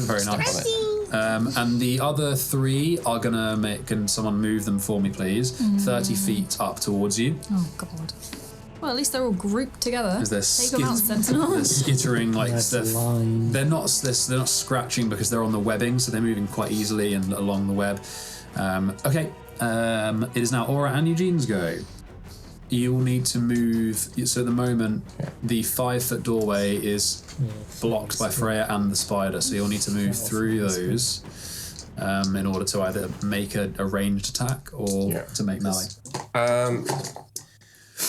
H: Very nice. And the other 3 are gonna can someone move them for me, please? 30 feet up towards you.
B: Oh god. Well, at least they're all grouped together.
H: Because they're
B: Take them out, Sentinel.
H: they're skittering like
A: Nice line.
H: they're not scratching because they're on the webbing, so they're moving quite easily and along the web. Okay. It is now Aura and Eugene's go. You'll need to move. So at the moment, the 5-foot doorway is blocked by Freya and the spider. So you'll need to move through those in order to either make a ranged attack or to make melee.
C: I'm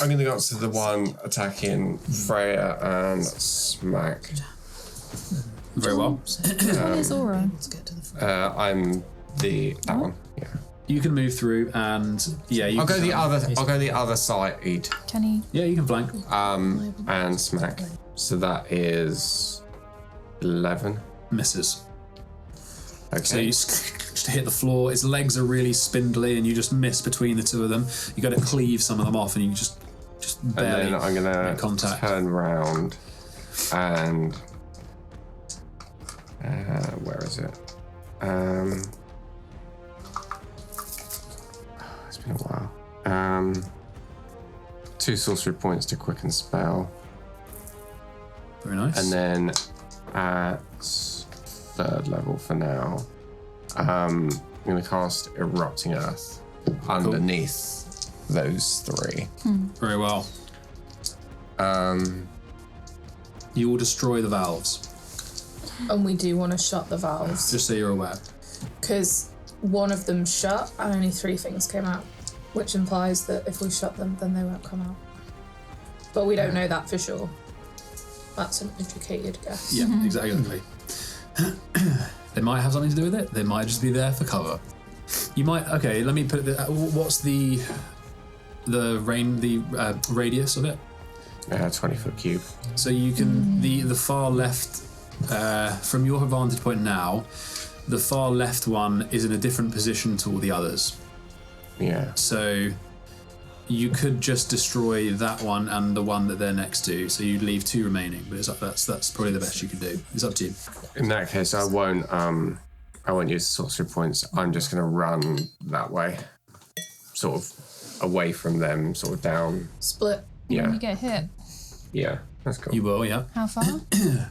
C: going to go up to the one attacking Freya and smack.
H: Very well.
B: Where's Aura?
C: I'm that one. Yeah.
H: You can move through, and
C: I'll go the other side.
B: Can he?
H: Yeah, you can flank.
C: And smack. So that is 11.
H: Misses.
C: Okay.
H: So you just hit the floor. Its legs are really spindly, and you just miss between the 2 of them. You got to cleave some of them off, and you just barely
C: and then I'm gonna
H: make contact.
C: turn round and where is it? It's been a while. 2 sorcery points to quicken spell.
H: Very nice.
C: And then at 3rd level for now, I'm going to cast Erupting Earth underneath those 3.
H: Very well. You will destroy the valves,
D: And we do want to shut the valves.
H: just so you're aware.
D: Because one of them shut and only 3 things came out. Which implies that if we shut them, then they won't come out. But we don't know that for sure. That's an educated guess.
H: Yeah, exactly. They might have something to do with it. They might just be there for cover. You might. Okay, let me put it. What's the radius of it?
C: 20-foot cube.
H: So you can the far left from your vantage point now. The far left one is in a different position to all the others.
C: Yeah.
H: So you could just destroy that one and the one that they're next to, so you'd leave 2 remaining. But that's probably the best you could do. It's up to you.
C: In that case, I won't use sorcery points. I'm just going to run that way, sort of away from them, sort of down.
D: Split.
C: Yeah.
B: You get hit.
C: Yeah, that's cool.
H: You will, yeah.
B: How far?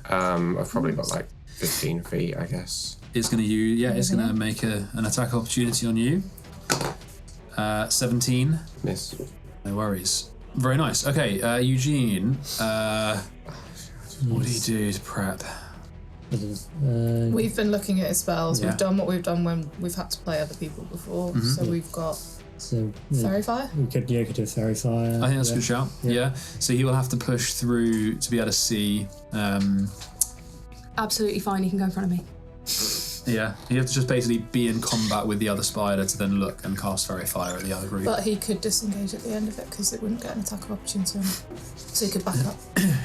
C: I've probably got like 15 feet, I guess.
H: It's going to make an attack opportunity on you. 17.
C: Miss.
H: No worries. Very nice. Okay, Eugene. What do you do to prep?
D: We've been looking at his spells.
H: Yeah.
D: We've done what we've done when we've had to play other people before. So we've got Fairy Fire.
A: We could do Fairy Fire.
H: I think that's a good shout. Yeah. So he will have to push through to be able to see.
I: Absolutely fine. You can go in front of me.
H: Yeah, you have to just basically be in combat with the other spider to then look and cast Fairy Fire at the other group.
D: But he could disengage at the end of it because it wouldn't get an attack of opportunity on him. So he could back up.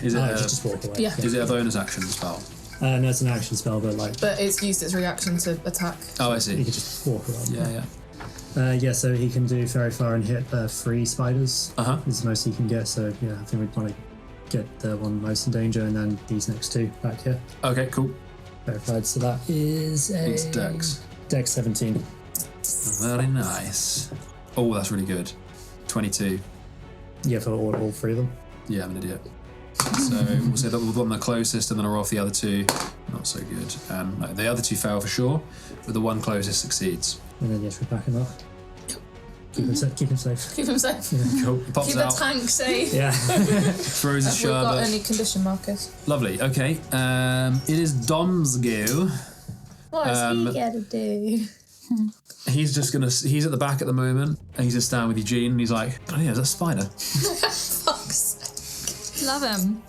H: Is it
A: just walk away.
D: Yeah.
H: Is it a bonus action spell?
A: No, it's an action spell, but
D: But it's used its reaction to attack.
H: Oh, I
A: you
H: see.
A: could just walk around.
H: Yeah.
A: So he can do Fairy Fire and hit 3 spiders. Is the most he can get. So yeah, I think we'd want to get the one most in danger, and then these next 2 back here.
H: Okay, cool.
A: Verified. So that is
H: It's Dex.
A: Dex 17.
H: Very nice. Oh, that's really good. 22.
A: Yeah, for all 3 of them.
H: Yeah, I'm an idiot. So we'll say that we'll one the closest, and then I'll roll off the other 2. Not so good. No, the other 2 fail for sure, but the one closest succeeds.
A: And then yes, we back him up. Keep him safe.
D: Keep him safe.
H: Cool. He pops
D: Keep
H: out.
D: the tank safe.
A: Yeah.
H: Throws his
D: Have we got
H: sherbet.
D: any condition markers?
H: Lovely. Okay. It is Dom's go.
D: What's he gotta do?
H: He's just gonna. He's at the back at the moment, and he's just standing with Eugene, and he's like, "Oh yeah, is that a spider?"
D: Fuck's
B: Love him.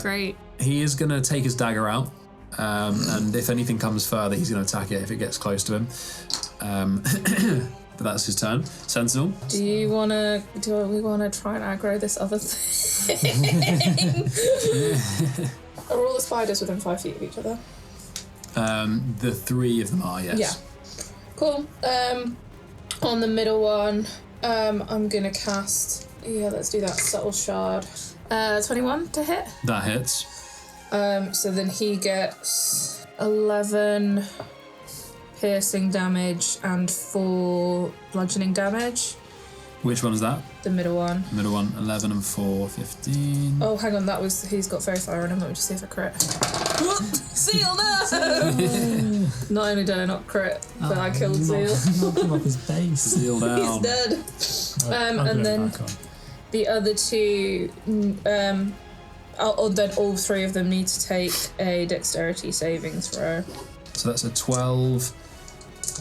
B: Great.
H: He is gonna take his dagger out, and if anything comes further, he's gonna attack it if it gets close to him. But that's his turn. Sentinel.
D: Do we want to try and aggro this other thing? Are all the spiders within 5 feet of each other?
H: The 3 of them are, yes.
D: Yeah. Cool. On the middle one, I'm gonna cast. Yeah, let's do that subtle shard. 21 to hit.
H: That hits.
D: So then he gets 11 piercing damage and 4 bludgeoning damage.
H: Which one is that?
D: The middle one.
H: Middle one, 11 and 4, 15.
D: Oh, hang on, he's got Fairy Fire on him. Let me just see if I crit. Seal, no! Not only did I not crit, but I killed Seal.
A: Knock him off his base.
H: Seal down.
D: He's dead. And then the other 2, then all 3 of them need to take a dexterity saving throw.
H: So that's a 12,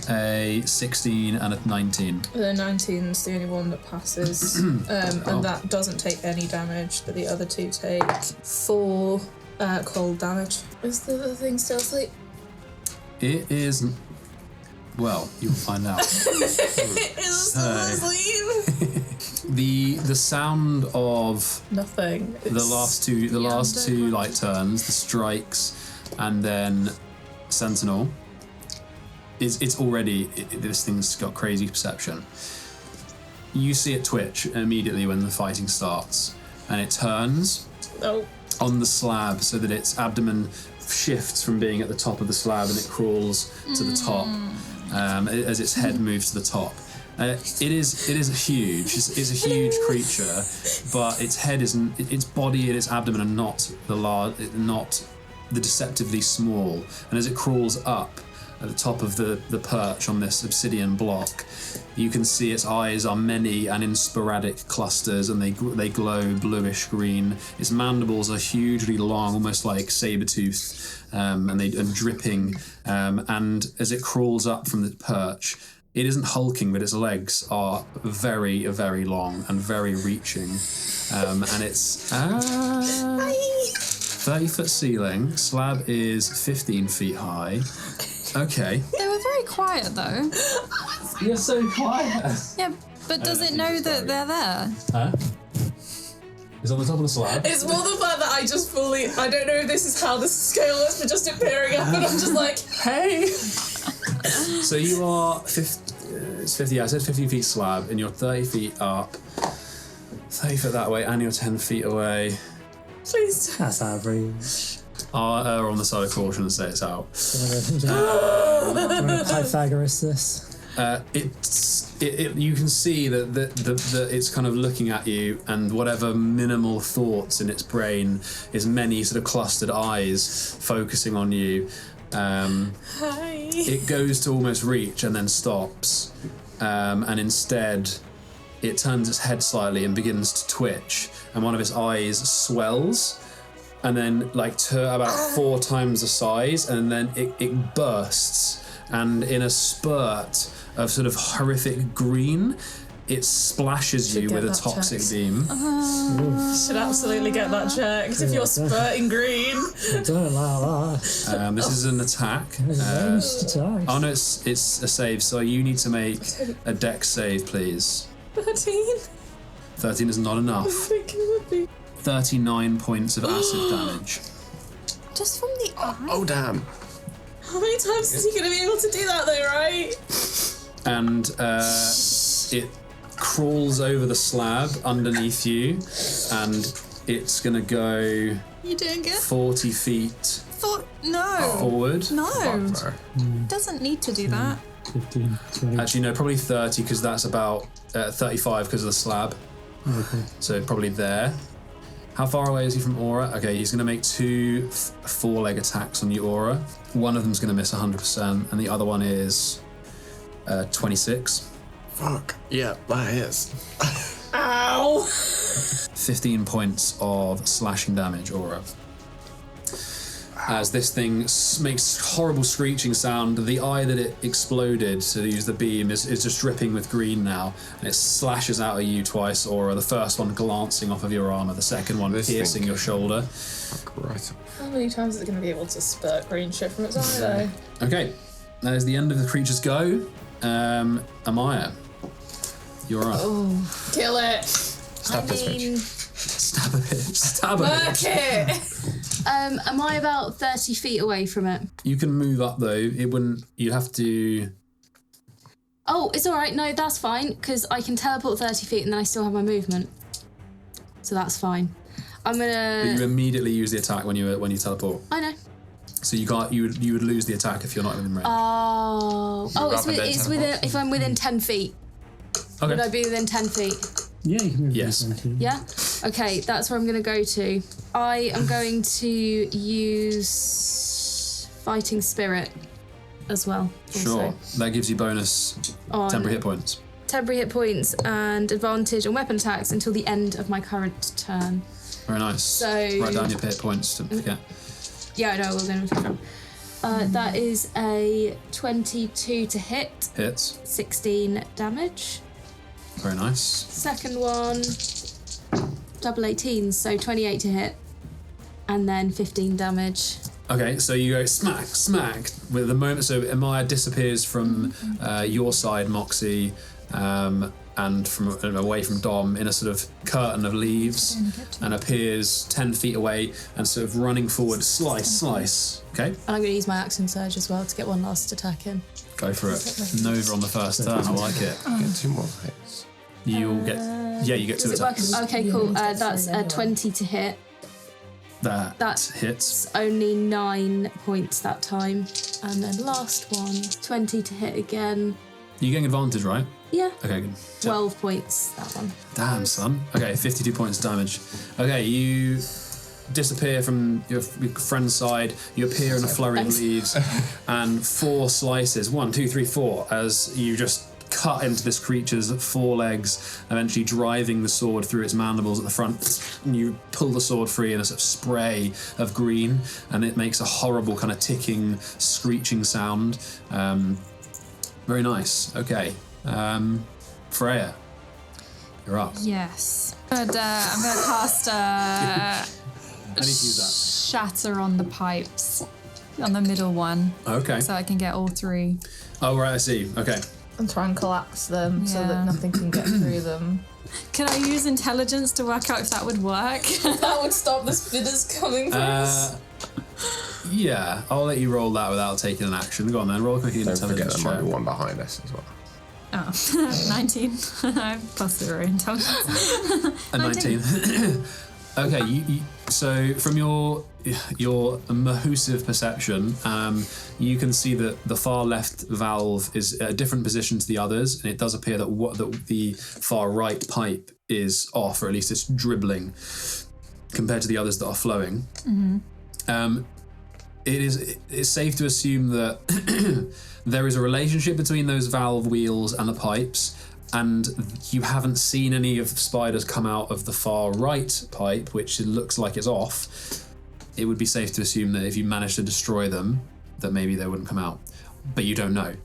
H: a 16, and a 19.
D: The 19's the only one that passes, and that doesn't take any damage, but the other 2 take 4 cold damage. Is the other thing still asleep?
H: It is. Well, you'll find out.
D: It is still asleep.
H: The sound of
D: Nothing.
H: the last two like turns, the strikes, and then Sentinel. It's already this thing's got crazy perception. You see it twitch immediately when the fighting starts, and it turns on the slab so that its abdomen shifts from being at the top of the slab and it crawls to the top as its head moves to the top. It is huge. It's a huge creature, but its head isn't. Its body and its abdomen are not the deceptively small. And as it crawls up at the top of the perch on this obsidian block, you can see its eyes are many and in sporadic clusters, and they glow bluish green. Its mandibles are hugely long, almost like saber-toothed, and dripping. And as it crawls up from the perch, it isn't hulking, but its legs are very, very long and very reaching. And it's 30-foot ceiling. Slab is 15 feet high. Okay.
B: They were very quiet though.
H: You're so quiet.
B: Yeah, but does it know that they're there?
H: Huh? It's on the top of the slab.
D: It's more the fact that I don't know if this is how the scale is for just appearing up, and I'm just like, hey.
H: So you are 50. It's 50. I said 50 feet slab, and you're 30 feet up. 30 foot that way, and you're 10 feet away.
D: Please.
A: That's average.
H: I'll err on the side of caution and say it's out.
A: Do you want to Pythagoras this?
H: You can see that it's kind of looking at you, and whatever minimal thoughts in its brain is many sort of clustered eyes focusing on you.
D: Hi.
H: It goes to almost reach and then stops, and instead it turns its head slightly and begins to twitch, and one of its eyes swells and then like to about 4 times the size, and then it bursts, and in a spurt of sort of horrific green, it splashes you with a toxic beam.
D: Should absolutely get that checked if you're spurting green.
A: Don't allow that.
H: This is an attack. Oh no, it's a save, so you need to make a dex save, please.
D: 13.
H: 13 is not enough. 39 points of acid damage.
B: Just from the eye?
C: Oh, damn.
D: How many times is he going to be able to do that though, right?
H: And it crawls over the slab underneath you, and it's going to go
B: You doing good?
H: 40 feet
B: No.
H: forward.
B: No. Doesn't need to do that.
A: 15, 20.
H: Actually, no, probably 30, because that's about 35 because of the slab.
A: Okay.
H: So probably there. How far away is he from Aura? Okay, he's going to make 2 4-leg attacks on you, Aura. One of them's going to miss 100%, and the other one is 26.
C: Fuck. Yeah, that is.
D: Ow!
H: 15 points of slashing damage, Aura. As this thing makes horrible screeching sound, the eye that it exploded to use the beam is just dripping with green now, and it slashes out at you twice, Aura. The first one glancing off of your armor, the second one piercing your shoulder.
C: Right.
D: How many times is it going to be able to spurt green shit from its eye though?
H: Okay, that is the end of the creature's go. Amaya, you're up.
D: Oh, kill it!
C: Stab this bitch.
H: Stab a bitch. Stab a
D: Work
H: bitch.
D: it!
I: Am I about 30 feet away from it?
H: You can move up though. It wouldn't. You'd have to.
I: Oh, it's all right. No, that's fine, because I can teleport 30 feet and then I still have my movement. So that's fine. I'm gonna.
H: But you immediately use the attack when you teleport.
I: I know.
H: So you can't. You would lose the attack if you're not within range.
I: It's within. If I'm within 10 feet.
H: Okay.
I: Would I be within 10 feet?
A: Yeah, you can move.
H: Yes.
I: Yeah? Okay, that's where I'm going to go to. I am going to use Fighting Spirit as well.
H: Sure. That gives you bonus temporary hit points.
I: Temporary hit points and advantage on weapon attacks until the end of my current turn.
H: Very nice.
I: So
H: write down your hit points to forget.
I: Yeah, I know, we'll go. That is a 22 to hit.
H: Hits.
I: 16 damage.
H: Very nice.
I: Second one, double 18s, so 28 to hit. And then 15 damage.
H: Okay, so you go smack, smack with the moment. So Amaya disappears from your side, Moxie, and from away from Dom in a sort of curtain of leaves, and appears 10 feet away and sort of running forward, slice. Okay.
D: And I'm going to use my action surge as well to get one last attack in.
H: Go for it. Nova on the first turn. I like it.
C: Get 2 more hits.
H: You'll get. Yeah, you get 2 attacks.
I: Okay, cool. That's a 20 to hit.
H: That hits.
I: It's only 9 points that time. And then last one, 20 to hit again.
H: You're getting advantage, right?
I: Yeah.
H: Okay, good.
I: 12 points, that one.
H: Damn, son. Okay, 52 points of damage. Okay, you disappear from your friend's side. You appear in a flurry of leaves, and 4 slices. 1, 2, 3, 4. As you just cut into this creature's 4 legs, eventually driving the sword through its mandibles at the front. And you pull the sword free in a sort of spray of green, and it makes a horrible kind of ticking, screeching sound. Very nice. Okay. Freya, you're up.
B: Yes. I'm gonna cast
H: I need to use that.
B: Shatter on the pipes. On the middle one.
H: Okay.
B: So I can get all 3.
H: Oh, right, I see. Okay.
D: And try and collapse them so
B: Yeah.
D: that nothing can get through them.
B: Can I use intelligence to work out if that would work?
D: That would stop the spitters coming for us.
H: Yeah, I'll let you roll that without taking an action. Go on then, roll a quick
C: Don't
H: intelligence
C: forget there might
H: check.
C: be one behind us as well.
B: Oh, 19. Plus 0 intelligence.
H: A 19. Okay, so from your mahusive perception, you can see that the far left valve is at a different position to the others, and it does appear that the far right pipe is off, or at least it's dribbling compared to the others that are flowing. It's safe to assume that there is a relationship between those valve wheels and the pipes, and you haven't seen any of the spiders come out of the far right pipe, which it looks like it's off. It would be safe to assume that if you managed to destroy them, that maybe they wouldn't come out. But you don't know.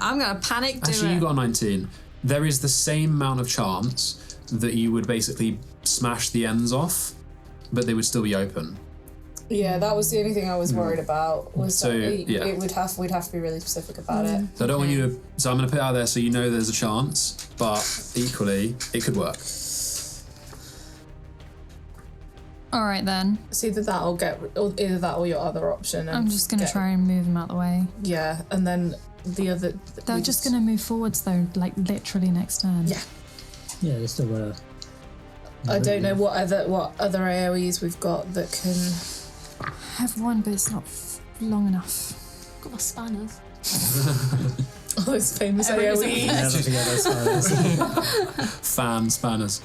B: I'm gonna panic.
H: Actually, you got a 19. There is the same amount of chance that you would basically smash the ends off, but they would still be open.
D: Yeah, that was the only thing I was worried about. Was
H: So,
D: that
H: yeah.
D: we'd have to be really specific about it.
H: So I don't want you to. So I'm going to put it out there so you know there's a chance, but equally it could work.
B: All right then.
D: It's either that or your other option. And
B: I'm just gonna try and move them out the way.
D: Yeah, and then the other.
B: They're just gonna move forwards though, like literally next turn.
D: Yeah.
A: Yeah, they still got
D: I don't know what other AoEs we've got that can.
B: I have one, but it's not long enough.
I: Got my spanners.
D: All those famous AoEs.
A: Never forget those spiders.
H: Fan spanners.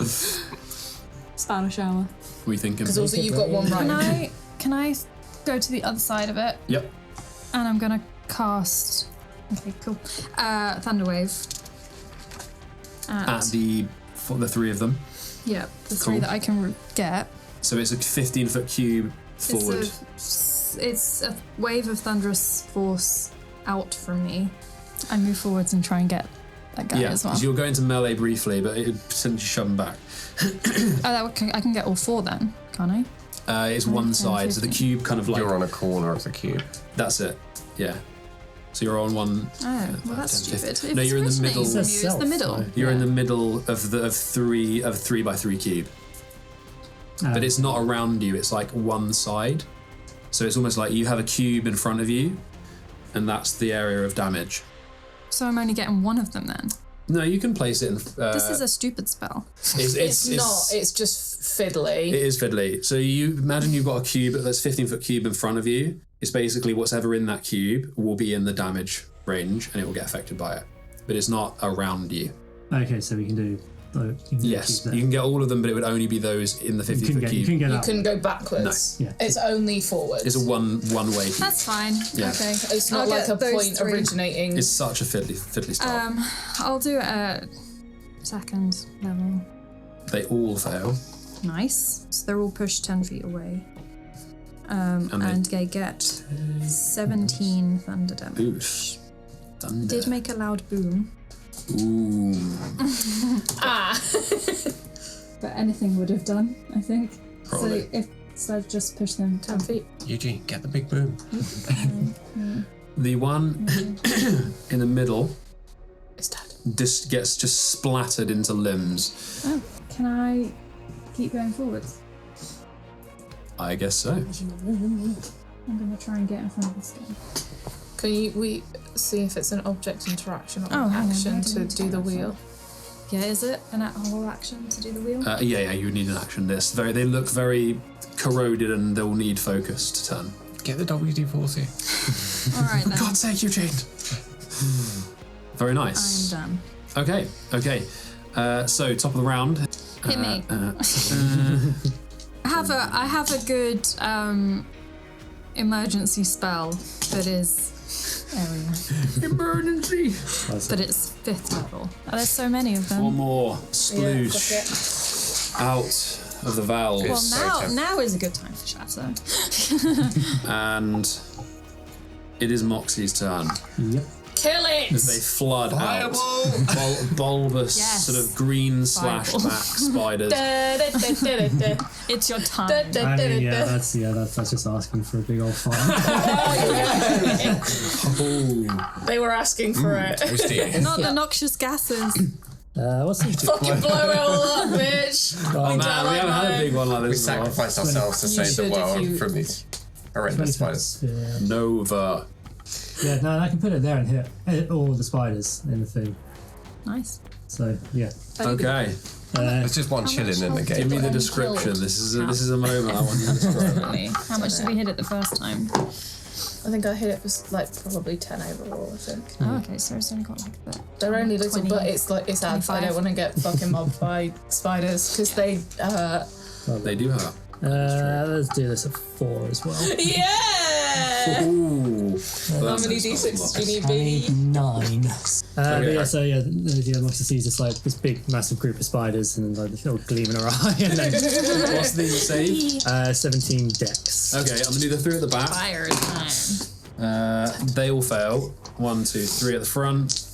I: Spanner shower.
H: What are you thinking?
D: Because also you've got one right.
B: Can I go to the other side of it?
H: Yep.
B: And I'm gonna cast. Okay, cool. Thunderwave.
H: At the three of them.
B: Yeah, the
H: Cool.
B: 3 that I can get.
H: So it's a 15-foot cube forward.
B: It's a wave of thunderous force out from me. I move forwards and try and get that guy as well.
H: because you're going to melee briefly, but it would potentially shove them back.
B: I can get all 4 then, can't I?
H: It's one side, so the cube kind of like.
C: You're on a corner of the cube.
H: That's it. Yeah. So you're on one.
B: Oh, well that's
H: 10,
B: stupid.
H: 15. No, you're in the middle.
B: It's the middle.
H: You're in the middle of 3 by 3 cube. But it's not around you, it's like one side. So it's almost like you have a cube in front of you, and that's the area of damage.
B: So I'm only getting one of them then.
H: No, you can place it in.
B: This is a stupid spell.
D: It's not. It's just fiddly.
H: It is fiddly. So you imagine you've got a cube that's 15-foot cube in front of you. It's basically whatever in that cube will be in the damage range, and it will get affected by it. But it's not around you.
A: Okay, so we can do.
H: Yes, you can get all of them, but it would only be those in the 50-foot cube.
D: You couldn't go backwards.
H: No.
A: Yeah.
D: It's only forwards.
H: It's a one-way cube.
B: That's fine.
H: Yeah.
B: Okay.
D: It's not
B: I'll
D: like
B: get
D: a
B: those
D: point
B: 3.
D: originating.
H: It's such a fiddly start.
B: I'll do it at 2nd level.
H: They all fail.
B: Nice. So they're all pushed 10 feet away. And they get 17 thunder damage.
H: Oof. Thunder.
B: Did make a loud boom.
H: Ooh.
B: But anything would have done, I think.
H: Probably.
B: So I've just pushed them 10 feet.
C: Eugene, get the big boom.
H: The one in the middle
D: It's dead.
H: gets just splattered into limbs.
B: Oh, can I keep going forwards?
H: I guess so.
B: I'm going to try and get in front of this guy.
D: Can we see if it's an object interaction or
B: Oh,
D: an
B: hang on,
D: action
B: where do
D: to
B: we
D: do the
B: do that
D: wheel?
B: Yeah, is it an whole action to do the wheel?
H: Yeah, you would need an action. They look very corroded, and they'll need focus to turn.
C: Get the WD-40.
B: All right then.
H: God's sake, Eugene! Very nice.
B: I'm done.
H: Okay. So top of the round.
B: Hit me. I have a good emergency spell that is area.
H: Emergency.
B: But it's 5th level. There's so many of them.
H: One more sploosh out of the valve.
B: Well, now is a good time for shatter.
H: And it is Moxie's turn.
A: Yep.
D: Kill it!
H: As they flood out bulbous sort of green /back spiders.
B: It's your time.
A: I mean, that's just asking for a big old fight.
D: They were asking for it.
B: Not the noxious gases.
A: What's the
D: Fucking blow it all up, bitch.
H: Oh man, we haven't had a big one like this.
C: We sacrificed ourselves to save the world from these. horrendous spiders.
A: Yeah.
H: Nova.
A: Yeah, no, I can put it there and hit all the spiders in the thing.
B: Nice.
A: So, yeah.
H: Okay.
C: There's just one chilling in the gate.
H: Give me the description. This is a moment I want you to describe.
B: How much did we hit it the first time?
D: I think I hit it for like probably 10 overall, I think.
B: Oh, okay, so it's only got like that.
D: They're only little,
B: 20,
D: but it's ads. I
B: 25.
D: don't want to get fucking mobbed by spiders because they
H: They do hurt.
A: Let's do this at 4 as well.
D: Yeah!
H: Ooh.
D: How many d6 do you need,
A: I
D: baby?
A: need 9. But yeah, so yeah, the monster sees this like this big, massive group of spiders, and then like the little gleam in her eye, and then
H: What's the save?
A: 17 dex.
H: Okay, I'm gonna do the 3 at the back.
B: Fire time.
H: They all fail. 1, 2, 3 at the front.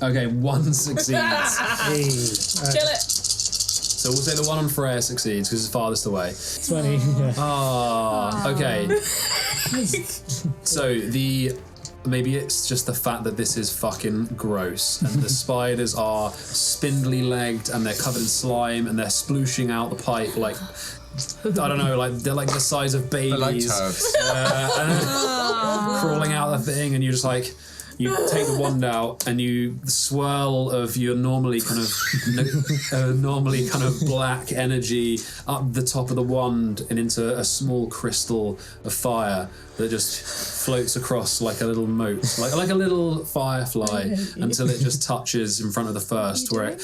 H: Okay, 1 succeeds.
A: Hey,
D: Kill it!
H: So we'll say the one on Freya succeeds because it's farthest away.
A: 20. Yeah.
H: Ah, okay. So maybe it's just the fact that this is fucking gross and the spiders are spindly legged and they're covered in slime and they're splooshing out the pipe like I don't know, like they're like the size of babies.
C: They're like turds.
H: And crawling out the thing, and you're just like. You take the wand out, and the swirl of your normally kind of black energy up the top of the wand and into a small crystal of fire that just floats across like a little moat, like a little firefly, until it just touches in front of the first, where it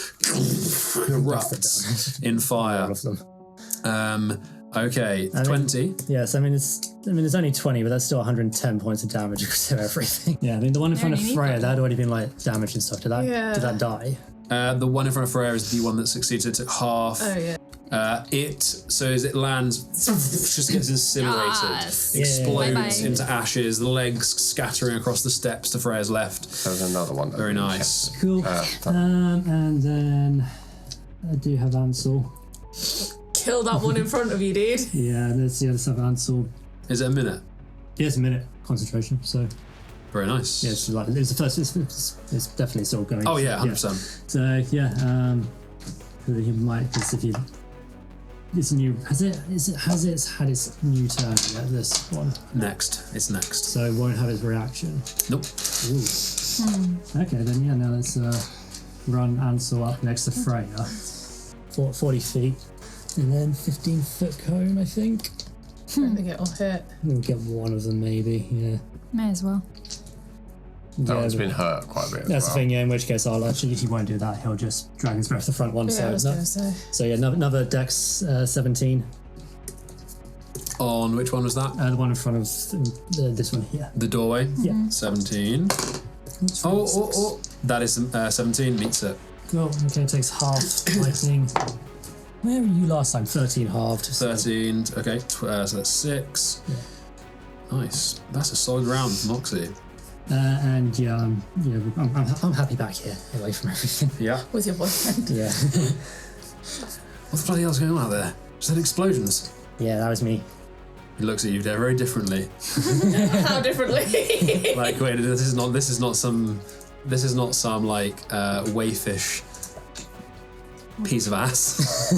H: erupts in fire.
A: All of them.
H: Okay, 20.
A: Yes, I mean it's only 20, but that's still 110 points of damage because of everything. Yeah, I mean the one in front of Freya, that had already been like damaged and stuff. Did that die?
H: The one in front of Freya is the one that succeeds. It took half.
D: Oh, yeah.
H: So as it lands, just gets incinerated,
B: Yes.
H: explodes
B: Bye-bye.
H: into ashes, the legs scattering across the steps to Freya's left.
C: There's another one.
H: Very nice.
A: Cool. And then I do have Ansel.
D: Kill that one in front of you, dude.
A: Yeah, let's see. Let's have Ansel.
H: Is it a minute?
A: Yeah, it's a minute concentration. So
H: Very nice.
A: yeah, it's like it's the first. It's definitely still going.
H: Oh yeah, 100%.
A: So yeah, he might just if you. This new has it had its new turn yet? This one.
H: It's next.
A: So it won't have its reaction.
H: Nope.
A: Ooh. Okay, then yeah, now let's run Ansel up next to Freya. 40 feet. And then 15-foot cone, I think.
D: I don't think it'll hit.
A: We'll get one of them, maybe. Yeah.
B: May as well.
C: That
A: Yeah,
C: one's
A: but
C: been hurt quite a bit.
A: that's
C: as
A: the
C: well.
A: thing. Yeah. In which case, I'll actually. He won't do that. He'll just drag his breath the front one.
D: Yeah, I was gonna say.
A: So yeah, another Dex 17.
H: On which one was that?
A: The one in front of this one here.
H: The doorway.
A: Yeah.
H: 17. Oh. That is 17. Meets it.
A: Cool. Okay, it takes half lightning. Where were you last time? 13 halved.
H: 13. Okay. So that's 6.
A: Yeah.
H: Nice. That's a solid round from Moxie.
A: And yeah, I'm happy back here, away from everything.
H: Yeah.
D: With your boyfriend.
A: Yeah.
H: What the bloody hell's going on out there? Just had explosions.
A: Yeah, that was me.
H: He looks at you there very differently.
D: How differently?
H: Like, wait, this is not some like wayfish piece of ass.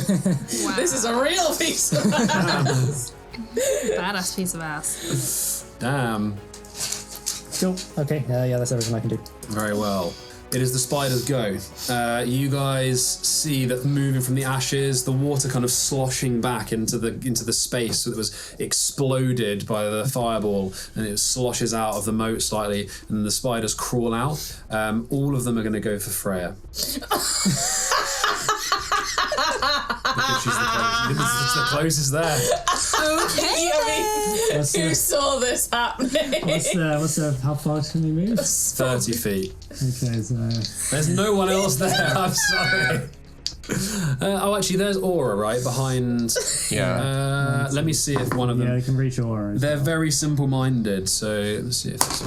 B: Wow.
D: This is a real piece of ass.
B: Badass piece of ass.
H: Damn.
A: Cool. Okay. Yeah, that's everything I can do.
H: Very well. It is the spider's go. You guys see that moving from the ashes, the water kind of sloshing back into the space that was exploded by the fireball, and it sloshes out of the moat slightly, and the spiders crawl out. All of them are going to go for Freya. Because she's the closest there.
D: Okay. Who saw this happening?
A: What's how far can we move?
H: 30 feet.
A: Okay, so
H: There's no one else there. I'm sorry. Actually, there's Aura right behind.
C: Yeah.
H: Let me see if one of them.
A: yeah, they can reach aura.
H: They're very simple-minded, so let's see if this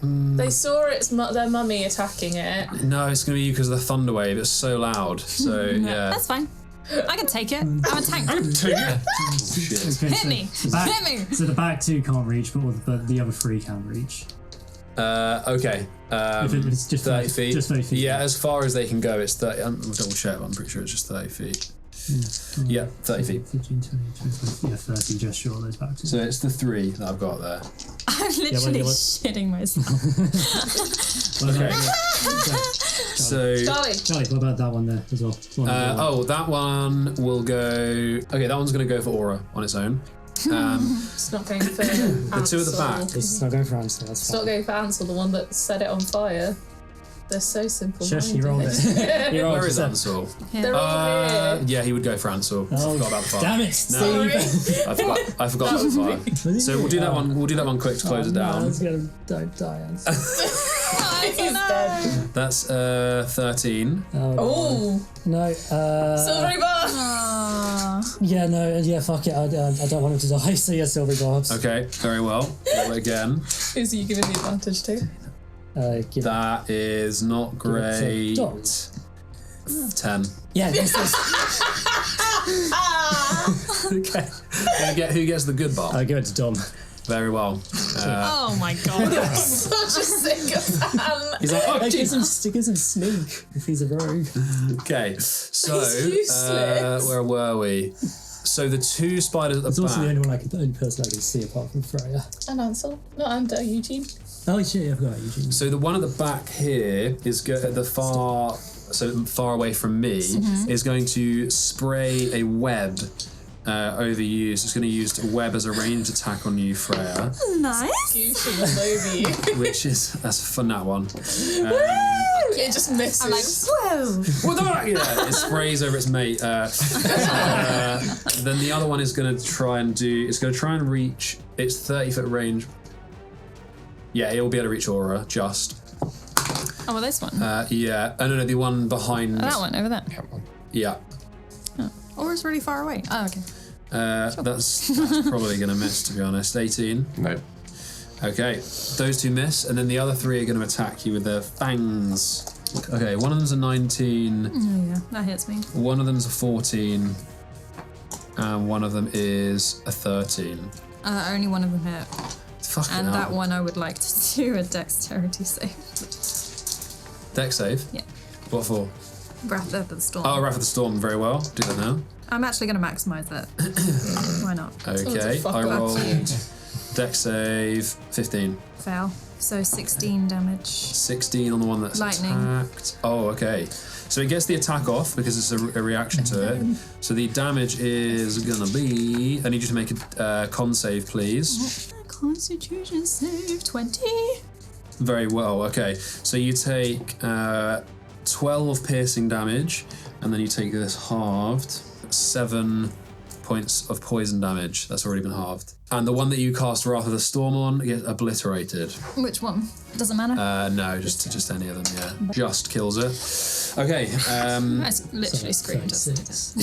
H: one.
D: They saw their mummy attacking it.
H: No, it's going to be because of the thunder wave. It's so loud. So yeah.
B: That's fine. I can take it. I'm a tank.
H: Shit.
A: Okay,
B: Hit me.
A: the back,
B: Hit me.
A: So the back two can't reach, but the other three can reach.
H: Okay.
A: If it's just
H: 30 feet.
A: Just 30 feet.
H: Yeah, as far as they can go, it's 30. I'll double check. But I'm pretty sure it's just 30 feet. Yeah, 30 feet.
A: 15, 20, 25, yeah, 30, just short of those back.
H: So it's the 3 that I've got there.
B: I'm literally
A: what?
B: shitting myself.
H: Okay. So.
A: Charlie, what about that one there as well?
H: That one will go. Okay, that one's going to go for Aura on its own.
D: It's not going for
H: The 2 at the back.
A: It's not going for Ansel, that's
D: It's
A: fine.
D: not going for Ansel, the one that set it on fire. They're so simple.
A: Shush, he rolled it. He rolled
H: Where is
A: it.
H: Ansel?
D: They're all here.
H: Yeah, he would go for Ansel. I forgot about the fire.
A: Damn it,
H: No,
A: Steve.
H: I forgot about the fire. So we'll do that one. We'll do that one quick to close it down.
A: Don't die, Ansel.
D: He's dead.
H: That's 13.
D: Oh,
A: No,
D: silvery bar.
A: yeah, no, yeah, fuck it. I don't want him to die, so yeah, silvery barbs.
H: Okay, very well. Roll it again.
D: Who's you giving the advantage to?
A: Give
H: That is not
A: it
H: great.
A: to Dot.
H: 10.
A: Yeah, this is.
H: Okay. Who gets the good bar?
A: I give it to Dom.
H: Very well.
B: Oh my god.
D: Such a sick fan.
H: He's like, oh,
A: It
H: geez.
A: gives him sneak if he's a rogue.
H: Okay, so
D: He's useless.
H: where were we? So the 2 spiders at the
A: It's also the
H: back.
A: only person I can see apart from Freya.
D: And Ansel. Not Anda, Eugene.
A: Oh shit, I forgot Eugene.
H: So the one at the back here is the far away from me is going to spray a web over you. So it's going to use a web as a ranged attack on you, Freya,
B: Nice.
D: Goose all over you.
H: which is that's a fun that one.
D: It just misses.
B: I'm like, whoa.
H: Well, yeah, it sprays over its mate. Then the other one is going to try and reach its 30-foot range. Yeah, it will be able to reach Aura, just.
B: Oh, well, this one.
H: Yeah. Oh, no, the one behind.
B: That one, over there.
H: Yeah.
B: Or it's really far away. Oh, okay.
H: That's probably going to miss, to be honest. 18.
C: No.
H: Okay, those 2 miss, and then the other 3 are going to attack you with their fangs. Okay, one of them's a 19,
B: Oh, yeah, that hits me.
H: one of them's a 14, and one of them is a 13.
B: Only one of them hit.
H: Fucking
B: And
H: hell.
B: that one I would like to do a dexterity save.
H: Dex save?
B: Yeah.
H: What for?
B: Wrath of the Storm.
H: Oh, Wrath of the Storm, very well. Do that now.
B: I'm actually going to maximise that. Why not?
H: Okay,
D: fuck
H: I
D: up.
H: rolled Dex save 15.
B: Fail. So 16 damage.
H: 16 on the one that's
B: Lightning.
H: attacked. Oh, okay. So it gets the attack off because it's a reaction to it. So the damage is gonna be. I need you to make a con save, please.
B: Constitution save 20.
H: Very well. Okay. So you take 12 piercing damage, and then you take this halved 7 points of poison damage. That's already been halved. And the one that you cast Wrath of the Storm on gets obliterated.
B: Which one? Doesn't matter.
H: No, just any of them. Yeah, just kills it. Okay.
B: That's literally screamed.
A: 36.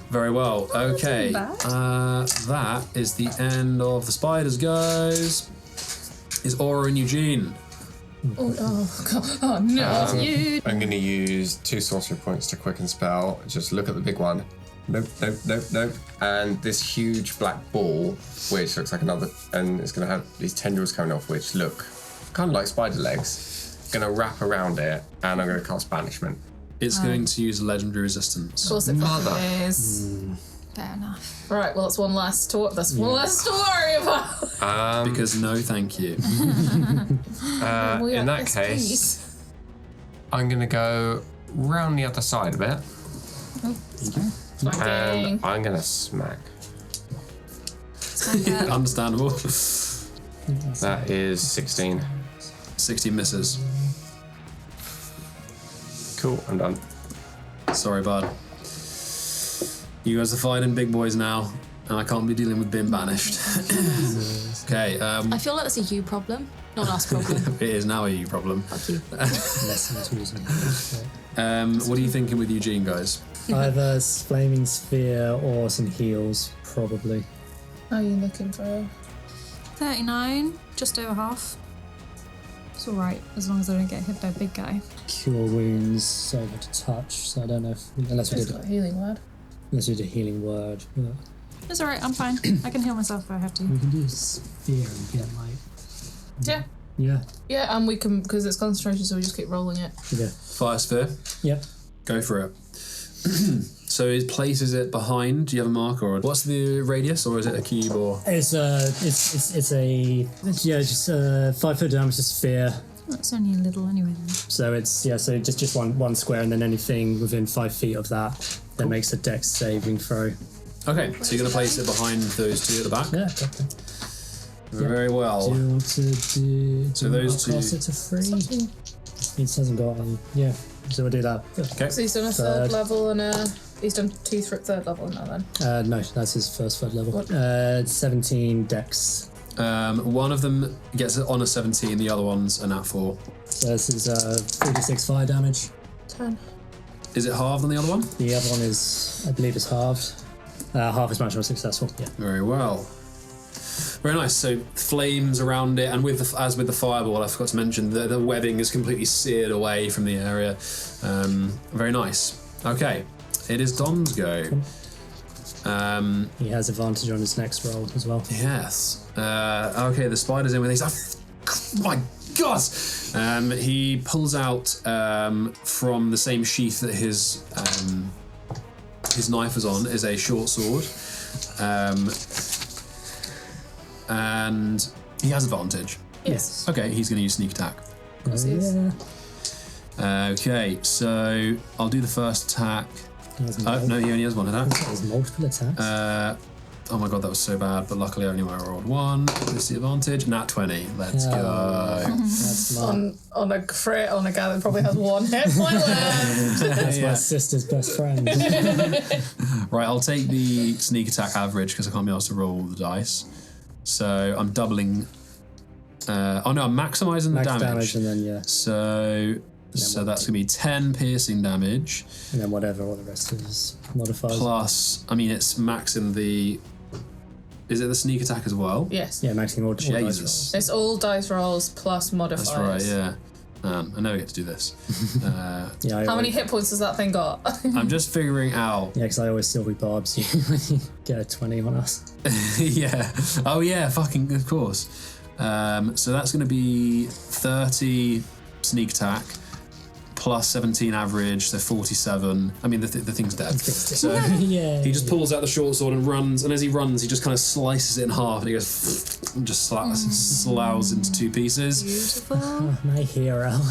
H: Very well. Okay.
B: bad.
H: That is the end of the spiders, guys. Is Aura and Eugene?
D: Oh, God. Oh, no.
B: You.
C: I'm going to use 2 sorcery points to quicken spell. Just look at the big one. Nope, nope, nope, nope. And this huge black ball, which looks like another, and it's going to have these tendrils coming off, which look kind of like spider legs. Going to wrap around it, and I'm going to cast banishment.
H: It's going to use legendary resistance.
D: Of course it fucking is.
B: Fair enough.
D: Right, well, that's one less to worry about.
H: Because no, thank you.
D: Well, yeah,
C: In that
D: yes,
C: case,
D: please.
C: I'm going to go round the other side a bit,
D: Smacking.
C: and I'm going to smack.
H: Understandable.
C: That is 16.
H: 16 misses.
C: Cool, I'm done.
H: Sorry, bud. You guys are fighting big boys now, and I can't be dealing with being banished. Okay.
I: I feel like that's a you problem, not an us problem.
H: It is now a you problem.
A: Lessons using
H: What are you thinking with Eugene, guys?
A: either flaming sphere or some heals, probably.
D: Are you looking for
B: 39, just over half. It's alright, as long as I don't get hit by a big guy.
A: Cure wounds over to touch, so I don't know if unless we
D: It's
A: did
D: got a healing word.
A: a healing word. But
B: It's alright, I'm fine. I can heal myself if I have to.
A: we can do sphere and get like
D: Yeah.
A: yeah.
D: Yeah, and we can, because it's concentration, so we just keep rolling it.
A: Yeah.
H: Fire sphere.
A: Yep.
H: Go for it. So it places it behind. Do you have a marker, or what's the radius, or is it a cube, or?
A: It's a 5 foot diameter sphere.
B: That's only a little anyway. Then.
A: So it's just one square, and then anything within 5 feet of that makes a dex saving throw.
H: Okay, so you're gonna place it behind those two at the back.
A: Yeah. Okay.
H: Very well.
A: Do you want to do?
H: So those two.
A: Class it to 3. It hasn't got any. Yeah. So we'll do that.
H: Okay.
D: So he's done a third level and he's done 2 third level now then.
A: No, that's his first third level. 17 dex.
H: One of them gets it on a 17, the other one's a nat 4.
A: So this is 46 fire damage.
D: 10.
H: Is it halved on the other one?
A: The other one is, I believe, is halved. Half is much more successful. Yeah.
H: Very well. Very nice. So flames around it, and as with the fireball, I forgot to mention the webbing is completely seared away from the area. Very nice. Okay, it is Don's go.
A: He has advantage on his next roll as well.
H: Yes. Okay, the spider's in with these. Oh my God! He pulls out from the same sheath that his knife is on is a short sword. And he has advantage.
D: Yes.
H: Okay, he's going to use sneak attack.
A: Yeah.
H: Okay, so I'll do the first attack. No, he only has one attack.
A: He has multiple attacks.
H: Oh my God, that was so bad, but luckily only I rolled 1. This is the advantage. Nat 20. Let's go.
A: That's smart.
D: On a crit on a guy that probably has 1 hit point left.
A: That's my sister's best friend.
H: Right, I'll take the sneak attack average because I can't be asked to roll the dice. So I'm doubling. I'm maximizing the damage.
A: And then
H: So that's gonna be 10 piercing damage.
A: And then whatever all the rest of his modifiers.
H: Plus, it's maxing the. Is it the sneak attack as well?
D: Yes.
A: Yeah, maxing all dice rolls.
H: Jesus.
D: It's all dice rolls plus modifiers.
H: That's right. Yeah. I never get to do this.
D: How many hit points has that thing got?
H: I'm just figuring out.
A: Yeah, because I always silver barbs you when you get a 20 on us.
H: Yeah. Oh yeah. Fucking of course. So that's going to be 30 sneak attack plus 17 average, so 47. The thing's dead. So
A: Yeah.
H: he just pulls out the short sword and runs, and as he runs, he just kind of slices it in half, and he goes and just sloughs into 2 pieces.
B: Beautiful.
A: Oh, my hero.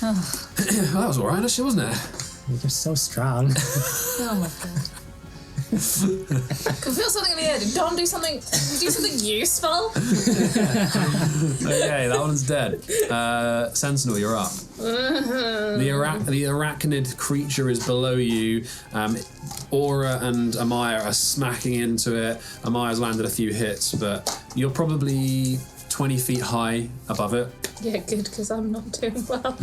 H: Well, that was alright, actually, wasn't it?
A: You're just so strong.
B: Oh my God.
D: I can feel something in the air. Did Don do something useful?
H: Okay, that one's dead. Sentinel, you're up. The arachnid creature is below you. Aura and Amaya are smacking into it. Amaya's landed a few hits, but you're probably 20 feet high above it.
D: Yeah, good, because I'm not doing well.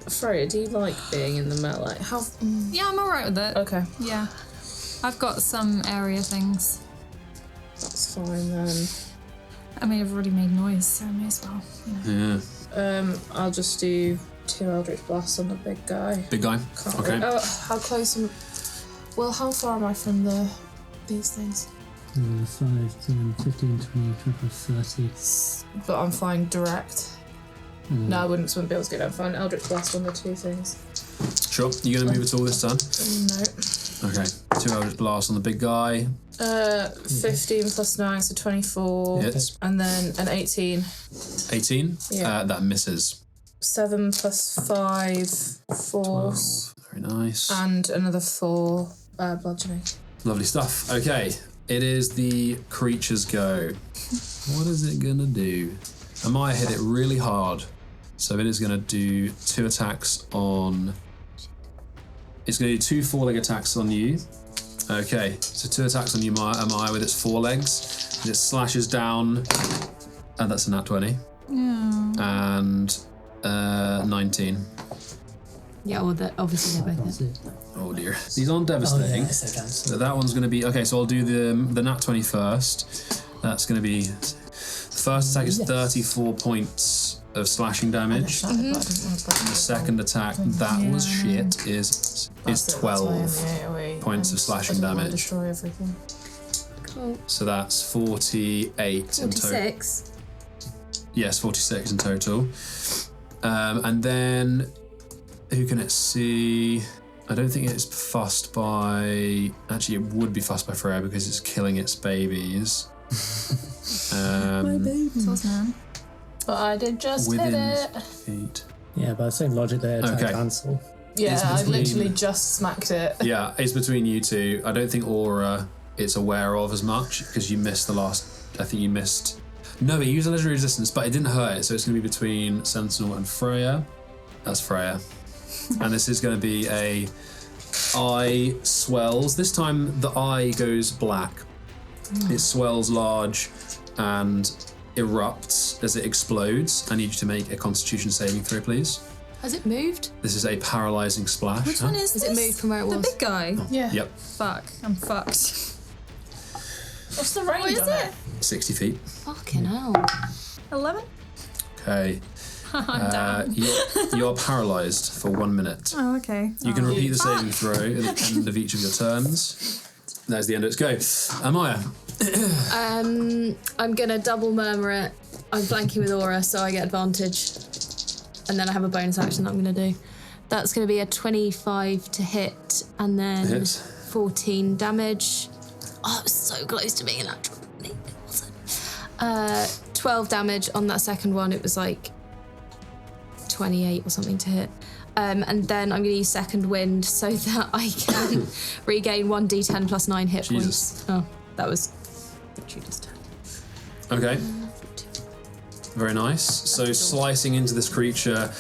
D: Freya, do you like being in the melee?
B: Yeah, I'm alright with it.
D: Okay.
B: Yeah. I've got some area things.
D: That's fine then.
B: I've already made noise, so I may as well.
H: Yeah.
D: I'll just do 2 Eldritch Blasts on the big guy.
H: Big guy.
D: Can't
H: Okay.
D: really- how close am... Well, how far am I from these things?
A: 5, 10, 15, 20, 25, 30.
D: But I'm flying direct. No, I wouldn't be able to get that. Fine, Eldritch Blast on the 2 things.
H: Sure. You going to move at all this time?
D: No.
H: Okay. 2 Eldritch Blasts on the big guy.
D: 15 plus 9, so 24.
H: Hits.
D: And then an 18.
H: 18?
D: Yeah.
H: That misses.
D: 7 plus 5, 4.
H: 12. Very nice.
D: And another 4 bludgeoning.
H: Lovely stuff. Okay. It is the creature's go. What is it going to do? Amaya hit it really hard. So it is going to do 2 attacks on... It's going to do 2 four-leg attacks on you. Okay, so 2 attacks on you, Amaya, with its 4 legs. And it slashes down, and that's a nat 20.
B: Yeah.
H: And 19.
I: Yeah, well, obviously they're both there.
H: Oh dear. These aren't devastating. So that one's going to be... Okay, so I'll do the nat 20 first. That's going to be... The first attack is 34 points of slashing damage. The second attack, that was shit, is 12 points of slashing damage.
D: Destroy everything.
I: Cool.
H: So that's 48 in total.
I: 46.
H: Yes, 46 in total. And then Who can it see? I don't think it's fussed by... Actually, it would be fussed by Freya because it's killing its babies.
A: My baby.
B: Man.
D: But I did just hit
H: Within
D: it.
H: 8.
A: Yeah, by the same logic, they attack
H: Okay.
A: cancel.
D: Yeah,
H: It's
D: I
H: between-
D: literally just smacked it.
H: Yeah, it's between you two. I don't think Aura it's aware of as much because you missed the last... I think you missed... No, it used a legendary resistance, but it didn't hurt it, so it's going to be between Sentinel and Freya. That's Freya. And this is going to be a eye swells. This time the eye goes black. It swells large and erupts as it explodes. I need you to make a Constitution saving throw, please.
I: Has it moved?
H: This is a paralyzing splash.
B: Which one is
I: Has
B: this?
I: it moved from where it
B: The
I: was?
B: big guy.
D: Yeah.
H: Yep,
B: Fuck. I'm fucked.
D: What's the range
B: What is
D: on
B: it?
H: 60 feet.
I: Fucking hell.
B: 11?
H: Okay.
B: I'm down.
H: You're paralyzed for 1 minute.
B: Oh, okay.
H: You can repeat the
B: Fuck.
H: saving throw at the end of each of your turns. There's the end of its go. Amaya.
I: I'm gonna double murmur it. I'm flanking with Aura, so I get advantage. And then I have a bonus action that I'm gonna do. That's gonna be a 25 to hit, and then
H: Hit.
I: 14 damage. Oh, it was so close to being an actual. It wasn't. 12 damage on that second one. It was like 28 or something to hit. And then I'm going to use second wind so that I can regain 1d10 plus 9 hit
H: Jesus.
I: points. Oh, that was literally just 10.
H: Okay. Very nice. So slicing into this creature,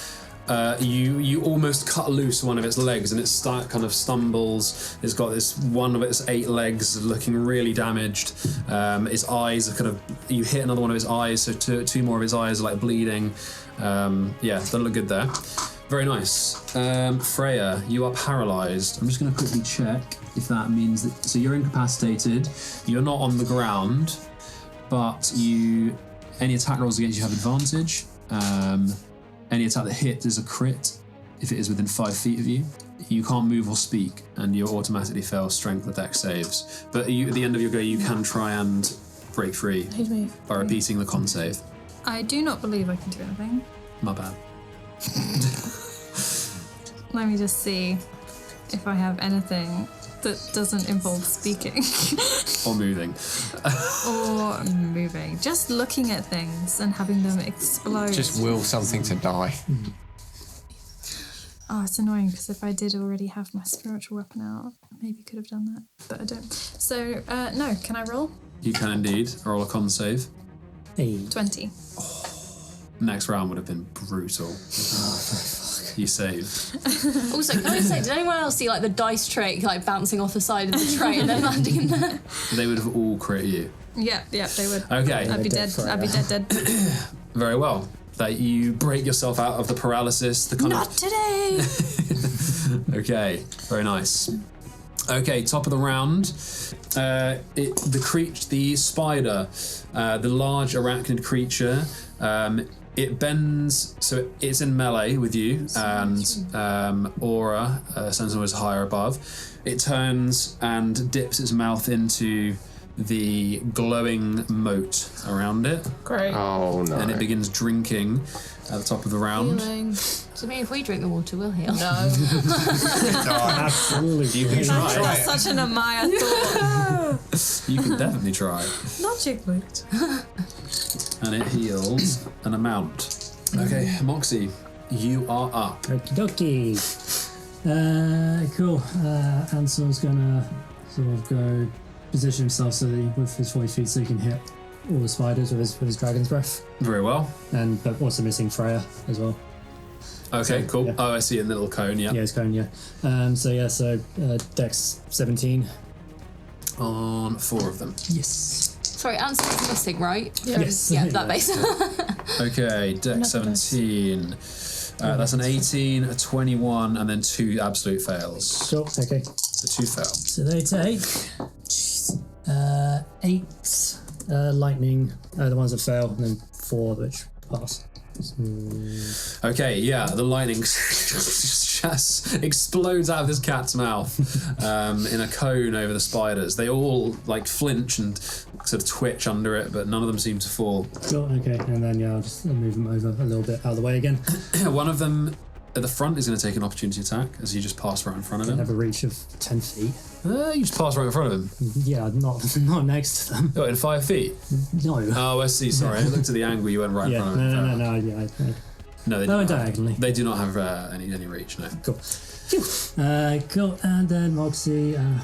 H: you almost cut loose one of its legs, and it kind of stumbles. It's got this one of its 8 legs looking really damaged. Its eyes are kind of, you hit another one of its eyes, so two more of its eyes are like bleeding. Yeah, doesn't look good there. Very nice. Freya, you are paralyzed. I'm just going to quickly check if that means that. So you're incapacitated. You're not on the ground, but any attack rolls against you have advantage. Any attack that hits is a crit if it is within 5 feet of you. You can't move or speak, and you automatically fail strength or dex saves. But at the end of your go, you can try and break free by repeating the con save.
B: I do not believe I can do anything.
H: My bad.
B: Let me just see if I have anything that doesn't involve speaking
H: Or moving.
B: or moving. Just looking at things and having them explode.
C: Just will something to die.
B: Oh, it's annoying because if I did already have my spiritual weapon out, I maybe could have done that, but I don't. So, no, can I roll?
H: You can indeed roll a con save.
A: Hey.
B: 20.
H: Next round would have been brutal. You saved.
I: Also, can I say, did anyone else see like the dice tray like bouncing off the side of the tray and then landing in there?
H: They would have all crit you.
B: Yeah, they would.
H: Okay.
B: I'd be dead. I'd be dead.
H: Very well. That you break yourself out of the paralysis. The kind
B: Not today!
H: Okay, very nice. Okay, top of the round. The spider, the large arachnid creature, it bends, so it's in melee with you, and Aura, Sentinel is higher above. It turns and dips its mouth into the glowing moat around it.
D: Great.
C: Oh no.
H: And it begins drinking at the top of the round.
I: Healing. So maybe if we drink the water, we'll heal.
D: No.
A: Absolutely.
H: You can try
B: That's
H: it.
B: such an Amaya thought.
H: You can definitely try.
B: Logically.
H: And it heals an amount. Okay, Moxie, you are up.
A: Okie dokie. Cool. Ansel's gonna sort of go position himself so that with his 40 feet so he can hit all the spiders with his dragon's breath.
H: Very well.
A: But also missing Freya as well.
H: Okay,
A: So,
H: cool.
A: yeah.
H: Oh, I see it in the little cone, yeah.
A: Yeah, it's going, yeah. So Dex 17.
H: On 4 of them.
A: Yes.
I: Sorry, Answer's missing, right?
A: Yes.
I: Yeah, that base.
H: Okay, Dex 17. That's an 18, a 21, and then 2 absolute fails.
A: Cool, okay.
H: So 2 fail.
A: So they take 8 lightning, the ones that fail, and then 4 which pass.
H: Okay, yeah, the lightning just explodes out of this cat's mouth in a cone over the spiders. They all like flinch and sort of twitch under it, but none of them seem to fall.
A: Cool, okay. And then I'll just move them over a little bit out of the way again.
H: One of them at the front is going to take an opportunity attack as you just pass right in front of
A: I
H: him.
A: have a reach of 10 feet.
H: You just pass right in front of him.
A: Yeah, not next to them.
H: Oh, in 5 feet?
A: No.
H: Oh, I see. Sorry. I looked at the angle. You went right in
A: Yeah,
H: front of him.
A: no. Yeah,
H: No, they
A: no,
H: don't.
A: diagonally.
H: They do not have any reach, no.
A: Cool. Cool. And then Moxie. I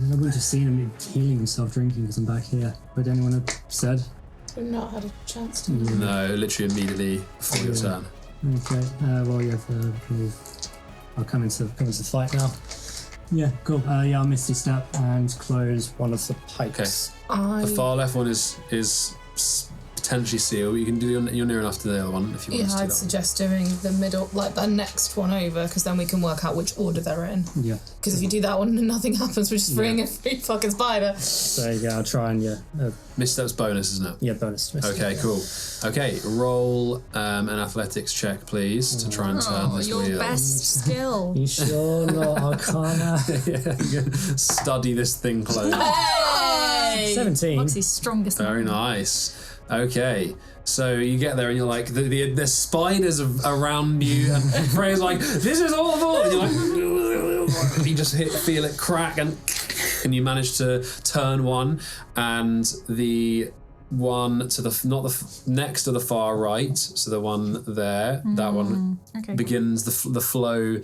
A: wouldn't have seen him healing himself drinking because I'm back here. Would anyone have said?
D: We've not had a chance to.
H: No, literally immediately before your turn.
A: Okay. Well, yeah. I'll come into the fight now. Yeah. Cool. Yeah. I'll Misty Step and close one of the pikes.
H: The far left one is potentially sealed. You can do you're near enough to the other one if you want to do
D: I'd
H: that.
D: suggest doing the middle, like the next one over, because then we can work out which order they're in.
A: Yeah.
D: Because if you do that one and nothing happens, we're just freeing a free fucking spider.
A: So yeah, I'll try and
H: Misstep's bonus, isn't it?
A: yeah, bonus. To Misty.
H: Okay, cool. Okay, roll an athletics check, please, to try and turn this
B: your
H: wheel.
B: best skill.
A: You sure not Arcana?
H: Study this thing close.
A: 17.
B: Moxie's strongest.
H: Very nice. Okay, so you get there and you're like, the spiders are around you, and Freya's like, this is awful, and you're like, you just feel it crack, and you manage to turn one, and the one to the next to the far right, so the one there, that one begins the flow,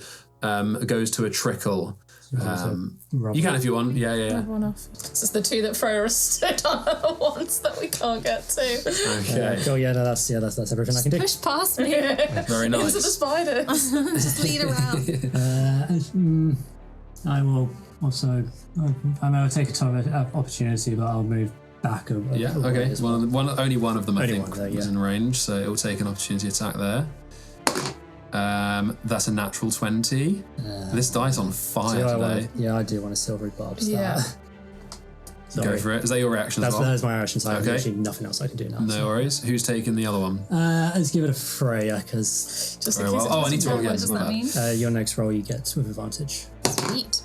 H: goes to a trickle. You can if you want. Yeah.
D: One off. This is the two that Freya has stood on are the ones that we can't get to.
H: Okay.
A: Oh yeah, no, that's everything I can do.
B: Push past me.
H: Very nice.
D: Into the spiders.
B: Just lead around.
A: I will also. I will take a time opportunity, but I'll move back.
H: Yeah. Okay. Only one of them I
A: Only
H: think
A: one, though,
H: was
A: yeah.
H: in range, so it will take an opportunity attack there. That's a natural 20. This dice on fire today.
A: I do want a silvery barb.
D: Yeah.
H: Go for it. Is that your reaction as well?
A: That's my reaction. So I have
H: Okay.
A: literally nothing else I can do now.
H: No worries. Who's taking the other one?
A: Let's give it a Freya, because
D: Just
H: Very well. Oh, I need to roll again.
B: What does that mean?
A: your next roll you get with advantage.
B: Sweet.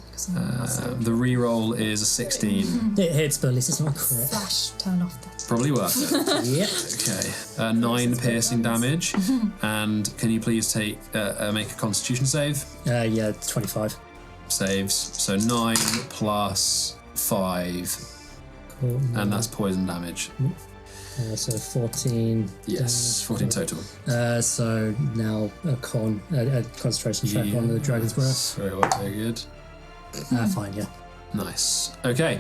H: The re-roll is a 16.
A: It hits, but at least it's not crit.
B: Flash, turn off the.
H: Probably worth it.
A: Yep.
H: Okay. 9 piercing damage. And can you please make a Constitution save?
A: Yeah, 25.
H: Saves. So 9 plus 5.
A: Cool.
H: And that's poison damage.
A: So 14.
H: Yes, 14 total.
A: So now a concentration check on the dragon's breath.
H: Very well, very good.
A: Fine, yeah.
H: Nice. Okay.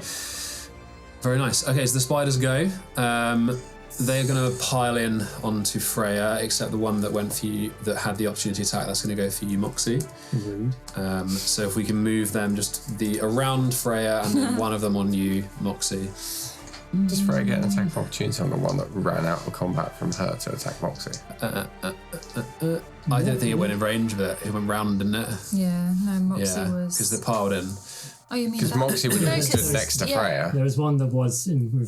H: Very nice. Okay, so the spiders go. They're going to pile in onto Freya, except the one that went for you, that had the opportunity attack, that's going to go for you, Moxie.
A: Rude.
H: So if we can move them just around Freya and then one of them on you, Moxie.
C: Does Freya get an attack of opportunity on the one that ran out of combat from her to attack Moxie?
H: I don't think it went in range of it. It went round, didn't it?
B: Yeah, no, Moxie
H: Yeah,
B: was.
H: because they piled in.
B: Oh, you mean
C: Because
B: that?
C: Moxie would have stood next to Freya.
A: There was one that was in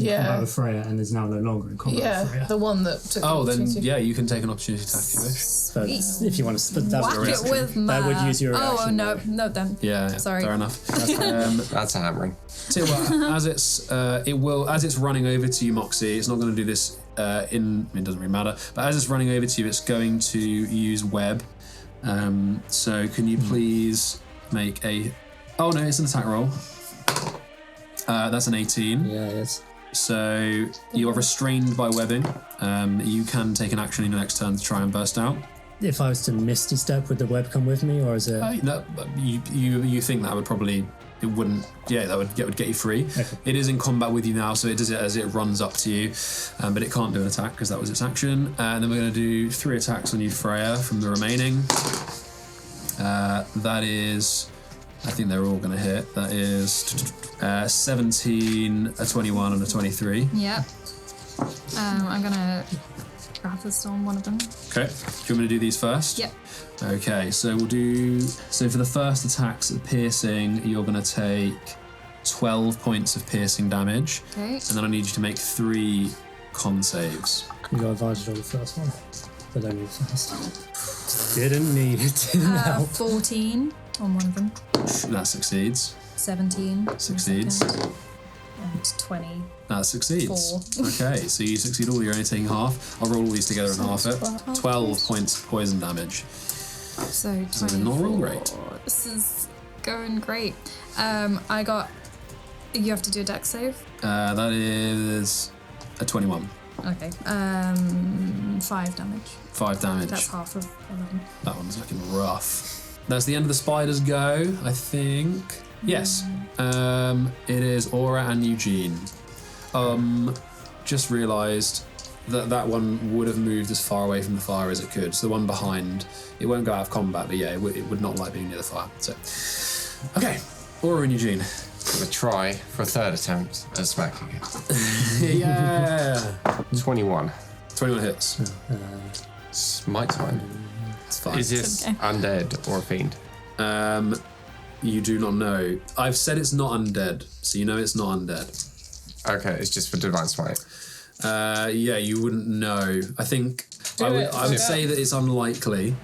D: Yeah.
A: combat with Freya and is now no longer in combat with Freya.
D: The one that took
H: Oh,
D: the
H: then
D: opportunity.
H: yeah, you can take an opportunity attack if you wish.
A: So if you want to split that,
B: Whack it with my.
A: that would use your reaction.
B: Oh no, no then.
H: Yeah,
B: Sorry.
H: fair enough.
C: That's a hammering.
H: Tell you what, as it's running over to you, Moxie, it's not going to do this it doesn't really matter, but as it's running over to you, it's going to use web. So can you please make oh no, it's an attack roll. That's an 18.
A: Yeah, it is.
H: So you're restrained by webbing. You can take an action in your next turn to try and burst out.
A: If I was to Misty Step, would the web come with me, or is it?
H: No, you think that would probably it wouldn't? Yeah, that would get you free.
A: Okay.
H: It is in combat with you now, so it does it as it runs up to you, but it can't do an attack because that was its action. And then we're going to do 3 attacks on you, Freya, from the remaining. That is, I think they're all going to hit. That is 17, a 21, and a 23.
B: Yep. I'm gonna grab this on one of them.
H: Okay. Do you want me to do these first?
B: Yep.
H: Okay, so we'll do. So for the first attacks at piercing, you're going to take 12 points of piercing damage.
B: Okay.
H: And then I need you to make 3 con saves.
A: You got advantage on the first one, but only the first. Didn't need it. Didn't help.
B: 14 on one of them.
H: That succeeds.
B: 17. on the
H: Succeeds.
B: second.
F: and 20.
H: That succeeds.
F: 4.
H: Okay, so you succeed all. You're only taking half. I'll roll all these together and half it. 12 points of poison damage.
B: So 24.
H: not roll great.
B: This is going great. I got. You have to do a dex save.
H: That is a 21.
B: Okay. 5 damage.
H: 5 damage.
B: That's half of 11.
H: That one's looking rough. That's the end of the spider's go, I think. Yes. It is Aura and Eugene. Just realised that one would have moved as far away from the fire as it could. So the one behind, it won't go out of combat, but yeah, it would not like being near the fire. So, okay, Aura and Eugene.
C: We'll try for a third attempt at smacking it.
H: Yeah.
C: 21.
H: 21 hits.
C: Smite's fine.
H: It's fine.
C: Is this undead or a fiend?
H: You do not know. I've said it's not undead, so you know it's not undead.
C: Okay, it's just for divine smite.
H: Yeah, you wouldn't know. I think I would say that it's unlikely.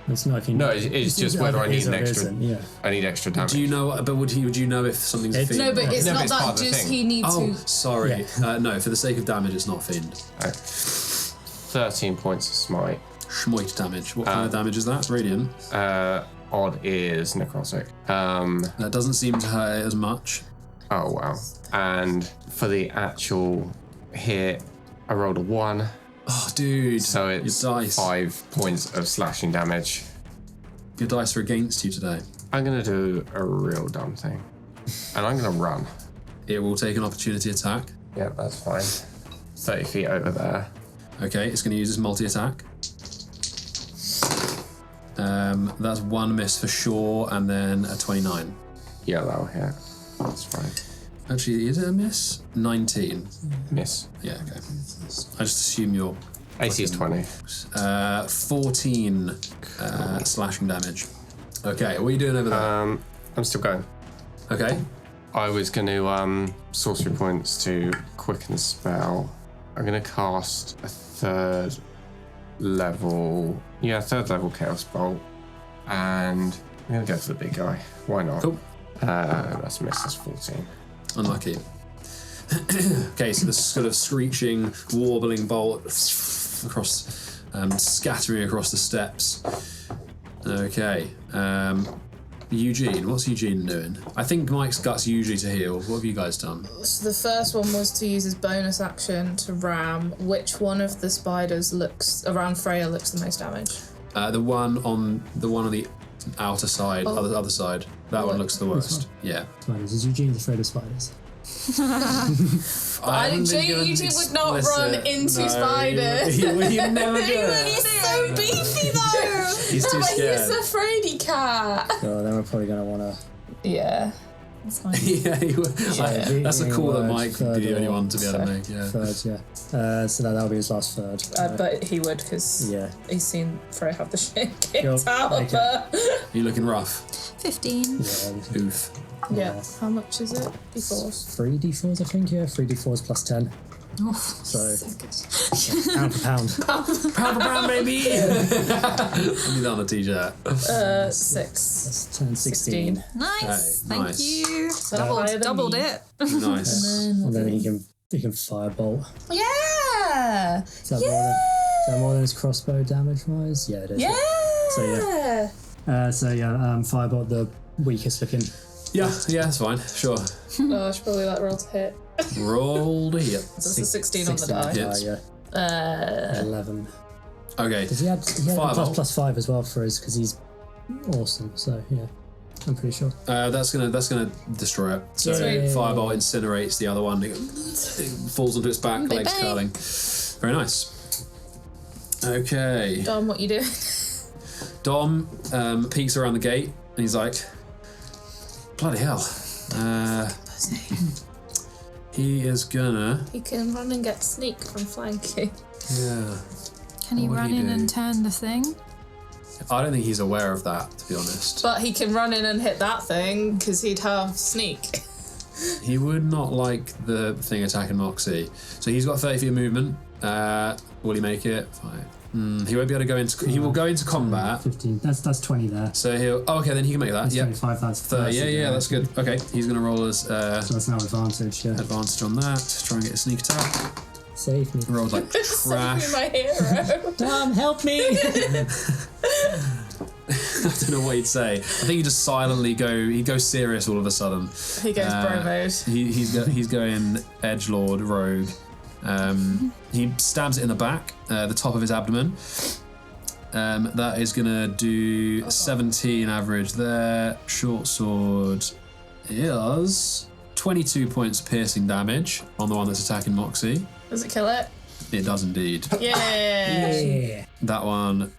A: It's not if you
C: No, it's just whether I need an extra.
A: Yeah.
C: I need extra damage.
H: Do you know? But would you know if something's a fiend?
D: No, but it's
C: No, but
D: not
C: it's part
D: that.
C: of the
D: Just
C: thing.
D: he needs
H: Oh,
D: to.
H: sorry. No, for the sake of damage, it's not fiend.
C: 13 points of smite.
H: Schmoit damage. What kind of damage is that? Radiant.
C: Odd is necrotic.
H: That doesn't seem to hurt as much.
C: Oh wow. And for the actual hit, I rolled a 1.
H: Oh, dude.
C: So it's
H: your dice.
C: 5 points of slashing damage.
H: Your dice are against you today.
C: I'm gonna do a real dumb thing. And I'm gonna run.
H: It will take an opportunity attack.
C: Yeah, that's fine. 30 feet over there.
H: Okay, it's going to use its multi-attack. That's 1 miss for sure, and then a 29.
C: Yeah, that'll hit. That's fine.
H: Actually, is it a miss? 19.
C: Miss.
H: Yeah, okay. I just assume you're...
C: AC is 20.
H: 14 slashing damage. Okay, what are you doing over there?
C: I'm still going.
H: Okay.
C: I was going to sorcery points to quicken the spell. I'm going to cast a third level chaos bolt, and I'm going to go for the big guy. Why not?
H: Cool.
C: That's a miss. That's 14.
H: Unlucky. Okay, so this sort of screeching, warbling bolt across, scattering across the steps. Okay. Eugene, what's Eugene doing? I think Mike's gut's usually to heal. What have you guys done?
D: So the first one was to use his bonus action to ram. Which one of the spiders looks around Freya looks the most damage?
H: The one on the outer side, other side. That one looks the worst. Yeah.
A: Spiders. Is Eugene afraid of spiders?
D: Eugene would not run into spiders.
H: He would never do
D: He's so beefy though.
H: He's too scared.
D: He's a fraidy cat.
A: So then we're probably going to want to...
D: Yeah.
F: That's fine.
H: Yeah, he would. That's a call that Mike would be the only one to be able to make. Yeah.
A: Third, yeah. So that'll be his last third.
D: But he would, because he's seen Freya have the shit kicked out of her.
H: You looking rough?
B: 15.
A: Yeah.
H: Oof.
D: Yeah. How much is it? D4s?
A: 3 D4s, I think, yeah. 3 D4s plus 10.
B: Oh,
A: So
B: good.
A: Pound for pound.
H: Pound for pound, baby! Let me down the t-shirt.
D: 6.
A: That's 10, 16.
B: Nice.
H: Hey,
B: Thank
H: nice.
B: you.
D: Higher than
B: Doubled
D: me.
B: it.
H: Nice.
A: And then he can firebolt.
D: Yeah!
A: Is that more than his crossbow damage wise? Yeah, it is.
D: Yeah!
A: Firebolt the weakest looking.
H: Yeah, that's fine. Sure.
D: Oh, I should probably roll to hit.
H: Roll to hit.
D: So it's a 16 on the die.
H: Hits.
A: Yeah. 11.
H: Okay.
A: Because he had
H: Firebolt.
A: plus 5 as well for his, because he's awesome. So yeah, I'm pretty sure.
H: That's gonna destroy it. So
A: Sweet.
H: Firebolt incinerates the other one. It falls onto its back, legs curling. Very nice. Okay.
D: Dom, what you doing?
H: Dom peeks around the gate and he's like, bloody hell. He is gonna...
D: You can run and get sneak from flanking.
H: Yeah.
B: Can he
H: What would
B: run
H: he
B: in
H: do?
B: and turn the thing?
H: I don't think he's aware of that, to be honest.
D: But he can run in and hit that thing, because he'd have sneak.
H: He would not like the thing attacking Moxie. So he's got 30 feet of movement. Will he make it? 5, He won't be able to go into. He will go into combat.
A: 15. That's 20 there.
H: So he'll. Oh, okay, then he can make that.
A: That's
H: Yeah.
A: 25. That's
H: 30. Yeah, that's good. Okay, he's gonna roll his
A: So that's now advantage. Yeah.
H: advantage on that. Try and get a sneak attack.
A: Save me.
H: Rolled like trash.
D: Save me, my hero.
A: Damn, help me!
H: I don't know what he'd say. I think he just silently he goes serious all of a sudden.
D: He goes bro mode.
H: He's going edgelord rogue. He stabs it in the back, the top of his abdomen. That is gonna do 17 average there. Short sword is 22 points piercing damage on the one that's attacking Moxie.
D: Does it kill it?
H: It does indeed.
D: Yeah.
H: That one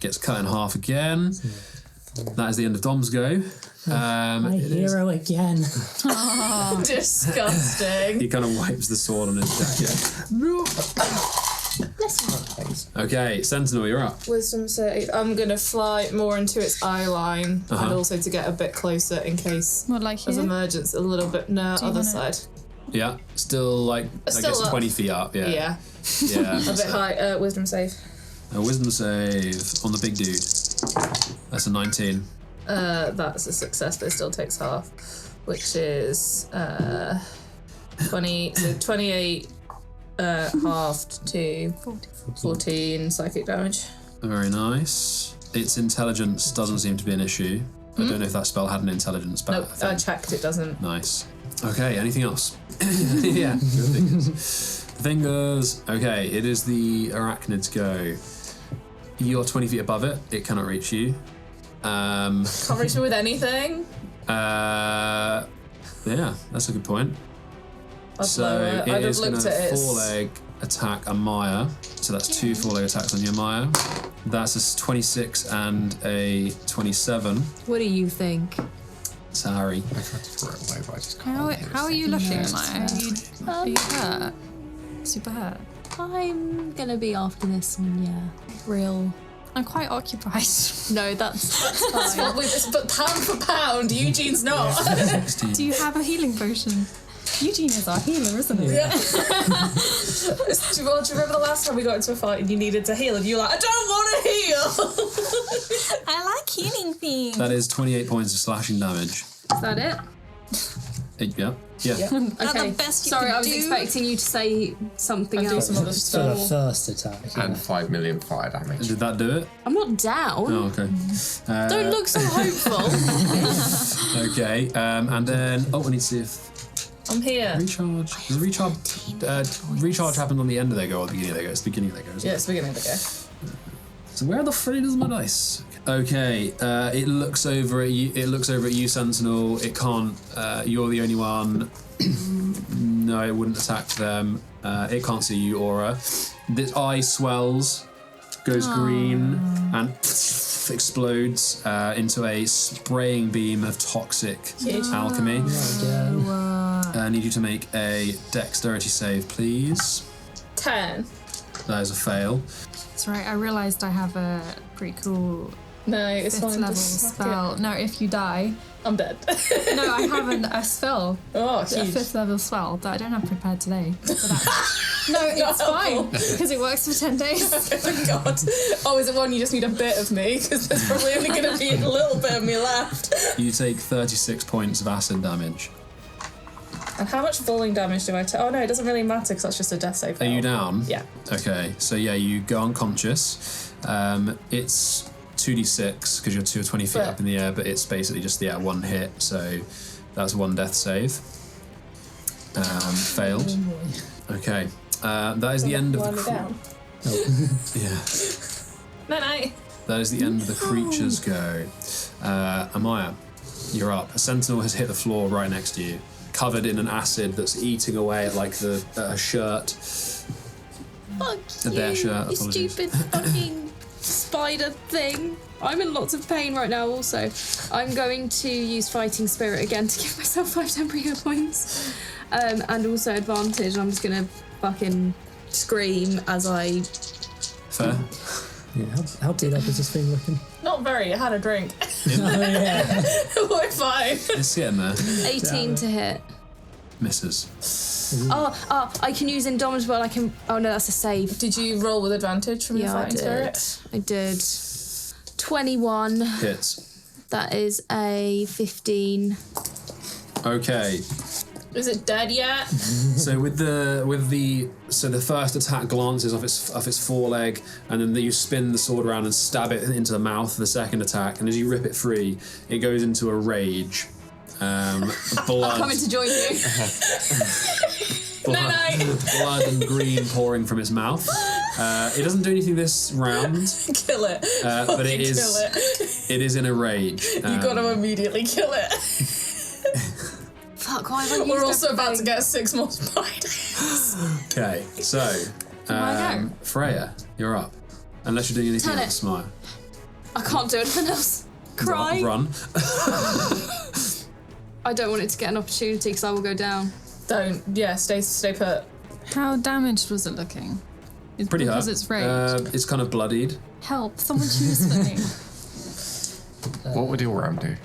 H: gets cut in half again. That is the end of Dom's go.
A: My hero again.
D: Disgusting.
H: He kind of wipes the sword on his jacket. Okay, Sentinel, you're up.
D: Wisdom save. I'm gonna fly more into its eye line and also to get a bit closer in case
B: What, like
D: as
B: here?
D: emergence a little bit. No,
B: Do you
D: other
B: wanna-
D: side.
H: Yeah, still like I
D: Still
H: guess
D: up.
H: 20 feet up. Yeah.
D: Yeah.
H: Yeah.
D: A bit high. Wisdom save.
H: A wisdom save on the big dude. That's a 19.
D: That's a success, but it still takes half, which is 20. So 28 halved to 14 psychic damage.
H: Very nice. Its intelligence doesn't seem to be an issue. I don't know if that spell had an intelligence, but
D: Nope, I checked. It doesn't.
H: Nice. Okay, anything else? Yeah, good fingers. Fingers. Okay, it is the arachnid's go. You're 20 feet above it. It cannot reach you.
D: Can't reach me with anything.
H: Yeah, that's a good point.
D: I'd blow it.
H: It
D: I'd have
H: is going
D: looked
H: to
D: at it.
H: four-leg attack Amaya. So that's 2 4-leg attacks on your Amaya. That's a 26 and a 27.
I: What do you think?
H: Sorry.
C: I tried to throw it away, but I just can't.
B: How are you looking? Like, are you hurt? Super hurt.
I: I'm gonna be after this one, yeah. Real.
B: I'm quite occupied.
I: No, that's fine.
D: But pound for pound, Eugene's not.
H: 16.
B: Do you have a healing potion? Eugene is our healer, isn't he?
D: Yeah. Do you remember the last time we got into a fight and you needed to heal and you were like, I don't want to heal?
B: I like healing things.
H: That is 28 points of slashing damage.
I: Is that it?
H: Yeah.
B: That's
I: Okay.
B: the best you
I: Sorry,
B: could
I: I was
B: do.
I: expecting you to say something
D: And do
I: else.
D: some other
A: For the
D: stuff.
A: first attack.
C: And 5 million fire damage.
H: Did that do it?
I: I'm not down.
H: Oh, okay.
I: Don't look so hopeful.
H: Okay, and then I need to see if
D: I'm here.
H: recharge. The recharge happened on the end of their go or the beginning of their go. It's the beginning of their go. Isn't
D: Yeah,
H: it?
D: it's the beginning of the go.
H: So where the frick is my dice? Okay, it looks over at you. It looks over at you, Sentinel. It can't. You're the only one. No, it wouldn't attack them. It can't see you, Aura. This eye swells, goes green, and explodes into a spraying beam of toxic alchemy. I need you to make a dexterity save, please.
D: 10.
H: That is a fail.
B: That's right. I realised I have a pretty cool
D: No, it's
B: 5th
D: fine.
B: level
D: Just smack
B: spell. No, if you die.
D: it. I'm dead.
B: No, I have a spell.
D: Oh,
B: A
D: huge.
B: 5th level spell that I don't have prepared today. No, it's
D: helpful.
B: fine because it works for 10 days.
D: Oh God. Oh, is it one you just need a bit of me? Because there's probably only going to be a little bit of me left.
H: You take 36 points of acid damage.
D: And how much falling damage do I take? Oh no, it doesn't really matter because that's just a death save.
H: Are you down?
D: Yeah.
H: Okay, so yeah, you go unconscious. It's 2d6 because you're 20 feet up in the air, but it's basically just one hit. So that's one death save. Failed. Okay, that is the end of the.
D: down.
H: Yeah.
D: No.
H: That is the end of the creature's go. Amaya, you're up. A sentinel has hit the floor right next to you, covered in an acid that's eating away at like the shirt.
I: Fuck
H: Their shirt,
I: you
H: apologies.
I: stupid fucking spider thing. I'm in lots of pain right now also. I'm going to use Fighting Spirit again to give myself 5 temporary hit points. And also advantage. I'm just gonna fucking scream as I...
H: Fair.
A: Yeah, how beat up is this thing looking?
D: Not very. I had a drink.
A: Oh, yeah.
D: We're fine.
H: It's getting there.
I: 18 to hit.
H: Misses.
I: Oh, I can use Indomitable. I can. Oh no, that's a save.
D: Did you roll with advantage from your
I: Yeah, I
D: fighting
I: did.
D: spirit?
I: I did. 21.
H: Hits.
I: That is a 15.
H: Okay.
D: Is it dead yet?
H: So the first attack glances off its foreleg, and then you spin the sword around and stab it into the mouth for the second attack. And as you rip it free, it goes into a rage. Blood.
I: I'm coming to join you.
H: Blood and green pouring from its mouth. It doesn't do anything this round,
D: Kill it.
H: but it is
D: Kill it.
H: it is in a rage.
D: You gotta immediately kill it.
I: Fuck, why have I
D: We're
I: used
D: also about to
I: everything?
D: get 6 more spiders.
H: Okay, so
B: I go?
H: Freya, you're up. Unless you're doing anything
I: Turn
H: else
I: it.
H: smart.
I: I can't do anything else. Cry.
H: Run.
I: I don't want it to get an opportunity because I will go down.
D: Don't. Yeah, stay put.
B: How damaged was it looking?
H: Pretty hard.
B: Because it's rage.
H: It's kind of bloodied.
B: Help, someone choose for me.
C: What would your ram do?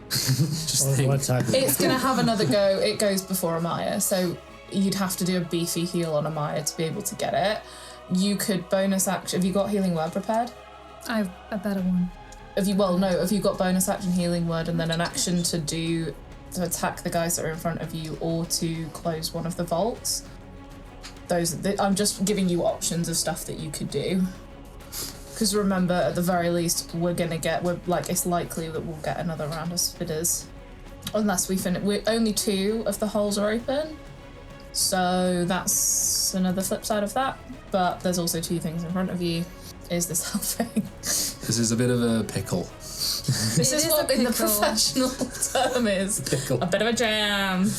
H: Just think.
A: What type of
D: It's gonna have another go. It goes before Amaya, so you'd have to do a beefy heal on Amaya to be able to get it. You could bonus action. Have you got healing word prepared?
B: I have a better one.
D: Have you got bonus action healing word and then an action to attack the guys that are in front of you or to close one of the vaults? I'm just giving you options of stuff that you could do. Because remember, at the very least, it's likely that we'll get another round of spitters. Unless we finish. Only 2 of the holes are open. So that's another flip side of that. But there's also 2 things in front of you. Is this helping?
H: This is a bit of a pickle.
D: This is what in the professional term is
H: Pickle.
D: a bit of a jam.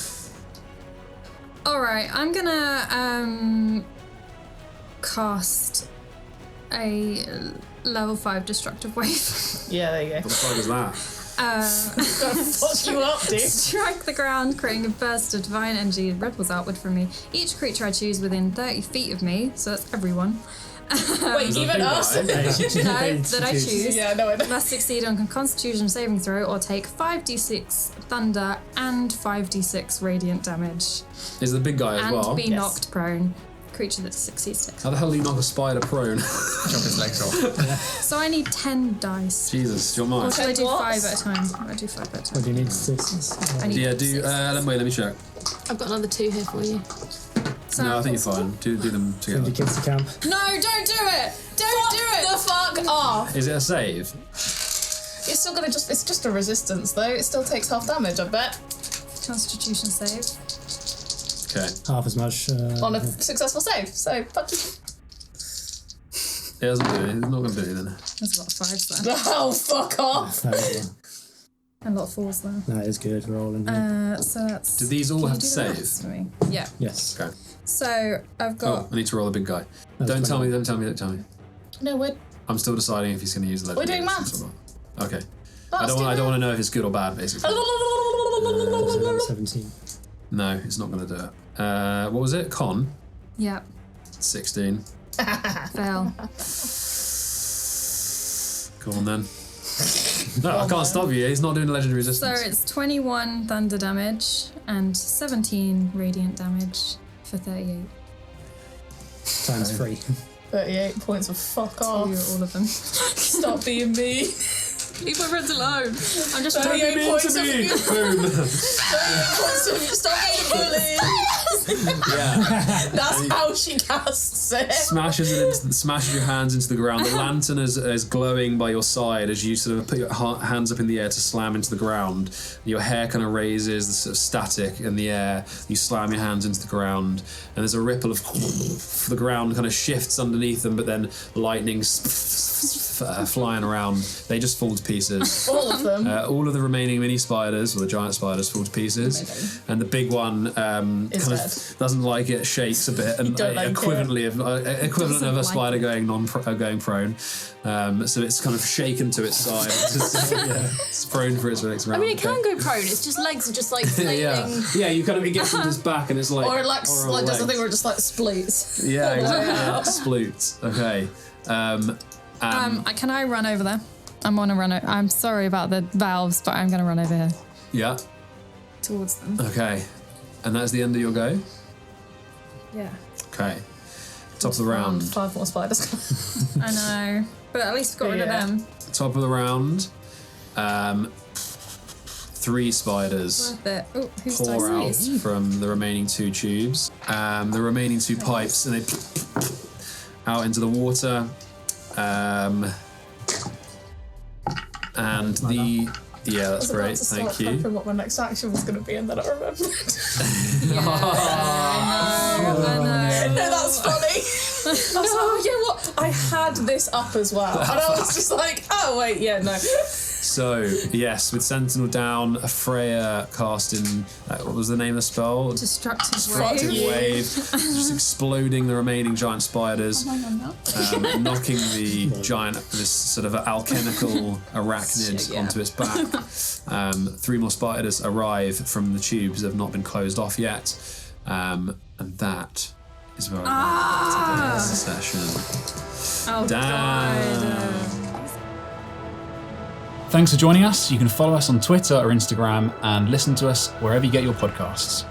B: Alright, I'm gonna cast a level 5 destructive wave.
D: Yeah, there you go.
H: What the fuck is that?
D: Fuck you up, dude.
B: Strike the ground, creating a burst of divine energy that ripples outward from me. Each creature I choose within 30 feet of me, so that's everyone.
D: Wait, even us?
B: No, that I choose.
D: Yeah, no, I don't.
B: Must succeed on a Constitution saving throw or take 5d6 thunder and 5d6 radiant damage.
H: Is the big guy as
B: And
H: well?
B: be knocked prone. Creature that succeeds takes.
H: How the hell do you knock a spider prone?
C: Chop his legs off.
B: So I need 10 dice.
H: Jesus, you're mine.
B: Or should I do
D: What?
B: 5 at a time? I do 5 at a time.
A: What do you need? 6?
B: I need
H: Yeah, do
B: 6.
H: let me check.
I: I've got another 2 here for you.
B: So
H: No, I think you're fine. Do them
A: Send your
H: together.
A: kids to camp.
B: No, don't do it! Don't do it!
D: The fuck off!
H: Is it a save?
D: It's still gonna it's just a resistance though. It still takes half damage, I bet.
B: Constitution save.
H: Okay.
A: Half as much.
D: On a successful save. So fuck you.
H: It doesn't do it. It's not going to do it then.
B: There's a lot of 5s there.
D: Oh, fuck off!
A: That is,
B: And a lot of 4s there.
A: that is good. We're all in here.
B: So that's.
H: Do these all
B: Can you
H: have to
B: do the
H: save?
B: maths for me? Yeah.
A: Yes.
H: Okay.
B: So I've got.
H: Oh, I need to roll the big guy.
A: That's
H: Don't tell
A: 20.
H: me, don't tell me, don't tell me.
D: No, we're
H: I'm still deciding if he's going to use the
D: We're doing
H: legendary
D: maths.
H: or not. Okay. I don't want to know if it's good or bad, basically.
A: 17.
H: No, it's not going to do it. What was it? Con?
B: Yeah.
H: 16.
B: Fail.
H: Go on then. No, I can't stop you. He's not doing legendary
B: So
H: resistance.
B: it's 21 thunder damage and 17 radiant damage for 38.
A: Times 3.
D: 38 points of fuck
B: To
D: off.
B: all of them.
D: Stop being mean.
B: Leave my friends alone. I'm just
D: 38 points of
H: Boom.
D: stop being a bully.
H: Yeah.
D: That's how she casts it.
H: Smashes your hands into the ground. The lantern is glowing by your side as you sort of put your hands up in the air to slam into the ground. Your hair kind of raises, the sort of static in the air. You slam your hands into the ground, and there's a ripple of the ground kind of shifts underneath them, but then lightning's flying around. They just fall to pieces.
D: All of them.
H: All of the remaining mini spiders, or the giant spiders, fall to pieces, and the big one kind of doesn't like it, shakes a bit, and
D: don't like
H: equivalent of a spider going prone. So it's kind of shaken to its side. It's prone for its next
I: I
H: round.
I: mean, it can go prone. It's just legs are just like flailing.
H: yeah. You kind of it gets into its back, and it's like
D: Or it like
H: horrible
D: does the
H: legs.
D: thing where it just like splits.
H: Yeah, exactly. Yeah, sploots. Okay.
B: can I run over there? I'm on a run. I'm sorry about the valves, but I'm going to run over here
H: Yeah.
B: towards them.
H: Okay. And that's the end of your go?
F: Yeah.
H: Okay. Top of the round.
D: 5 more spiders.
F: I know. But at least got rid of them.
H: Top of the round. 3 spiders
F: Worth it. Oh, who's
H: pour out
F: dice?
H: from the remaining 2 tubes. The remaining 2 pipes, and they out into the water. And the... Yeah, that's great. Thank you.
D: What my next action was going to be, and then I remembered.
F: I know.
D: No, that's funny. I was like, oh, yeah, what? I had this up as well. And I was just like, oh, wait, yeah, no.
H: So, yes, with Sentinel down, a Freya casting, what was the name of the spell?
F: Destructive
H: Wave. Just exploding the remaining giant spiders. Knocking the giant, this sort of alchemical arachnid onto its back. 3 more spiders arrive from the tubes that have not been closed off yet. And that is where I end today's session.
F: Oh,
H: Damn.
F: God.
G: Thanks for joining us. You can follow us on Twitter or Instagram and listen to us wherever you get your podcasts.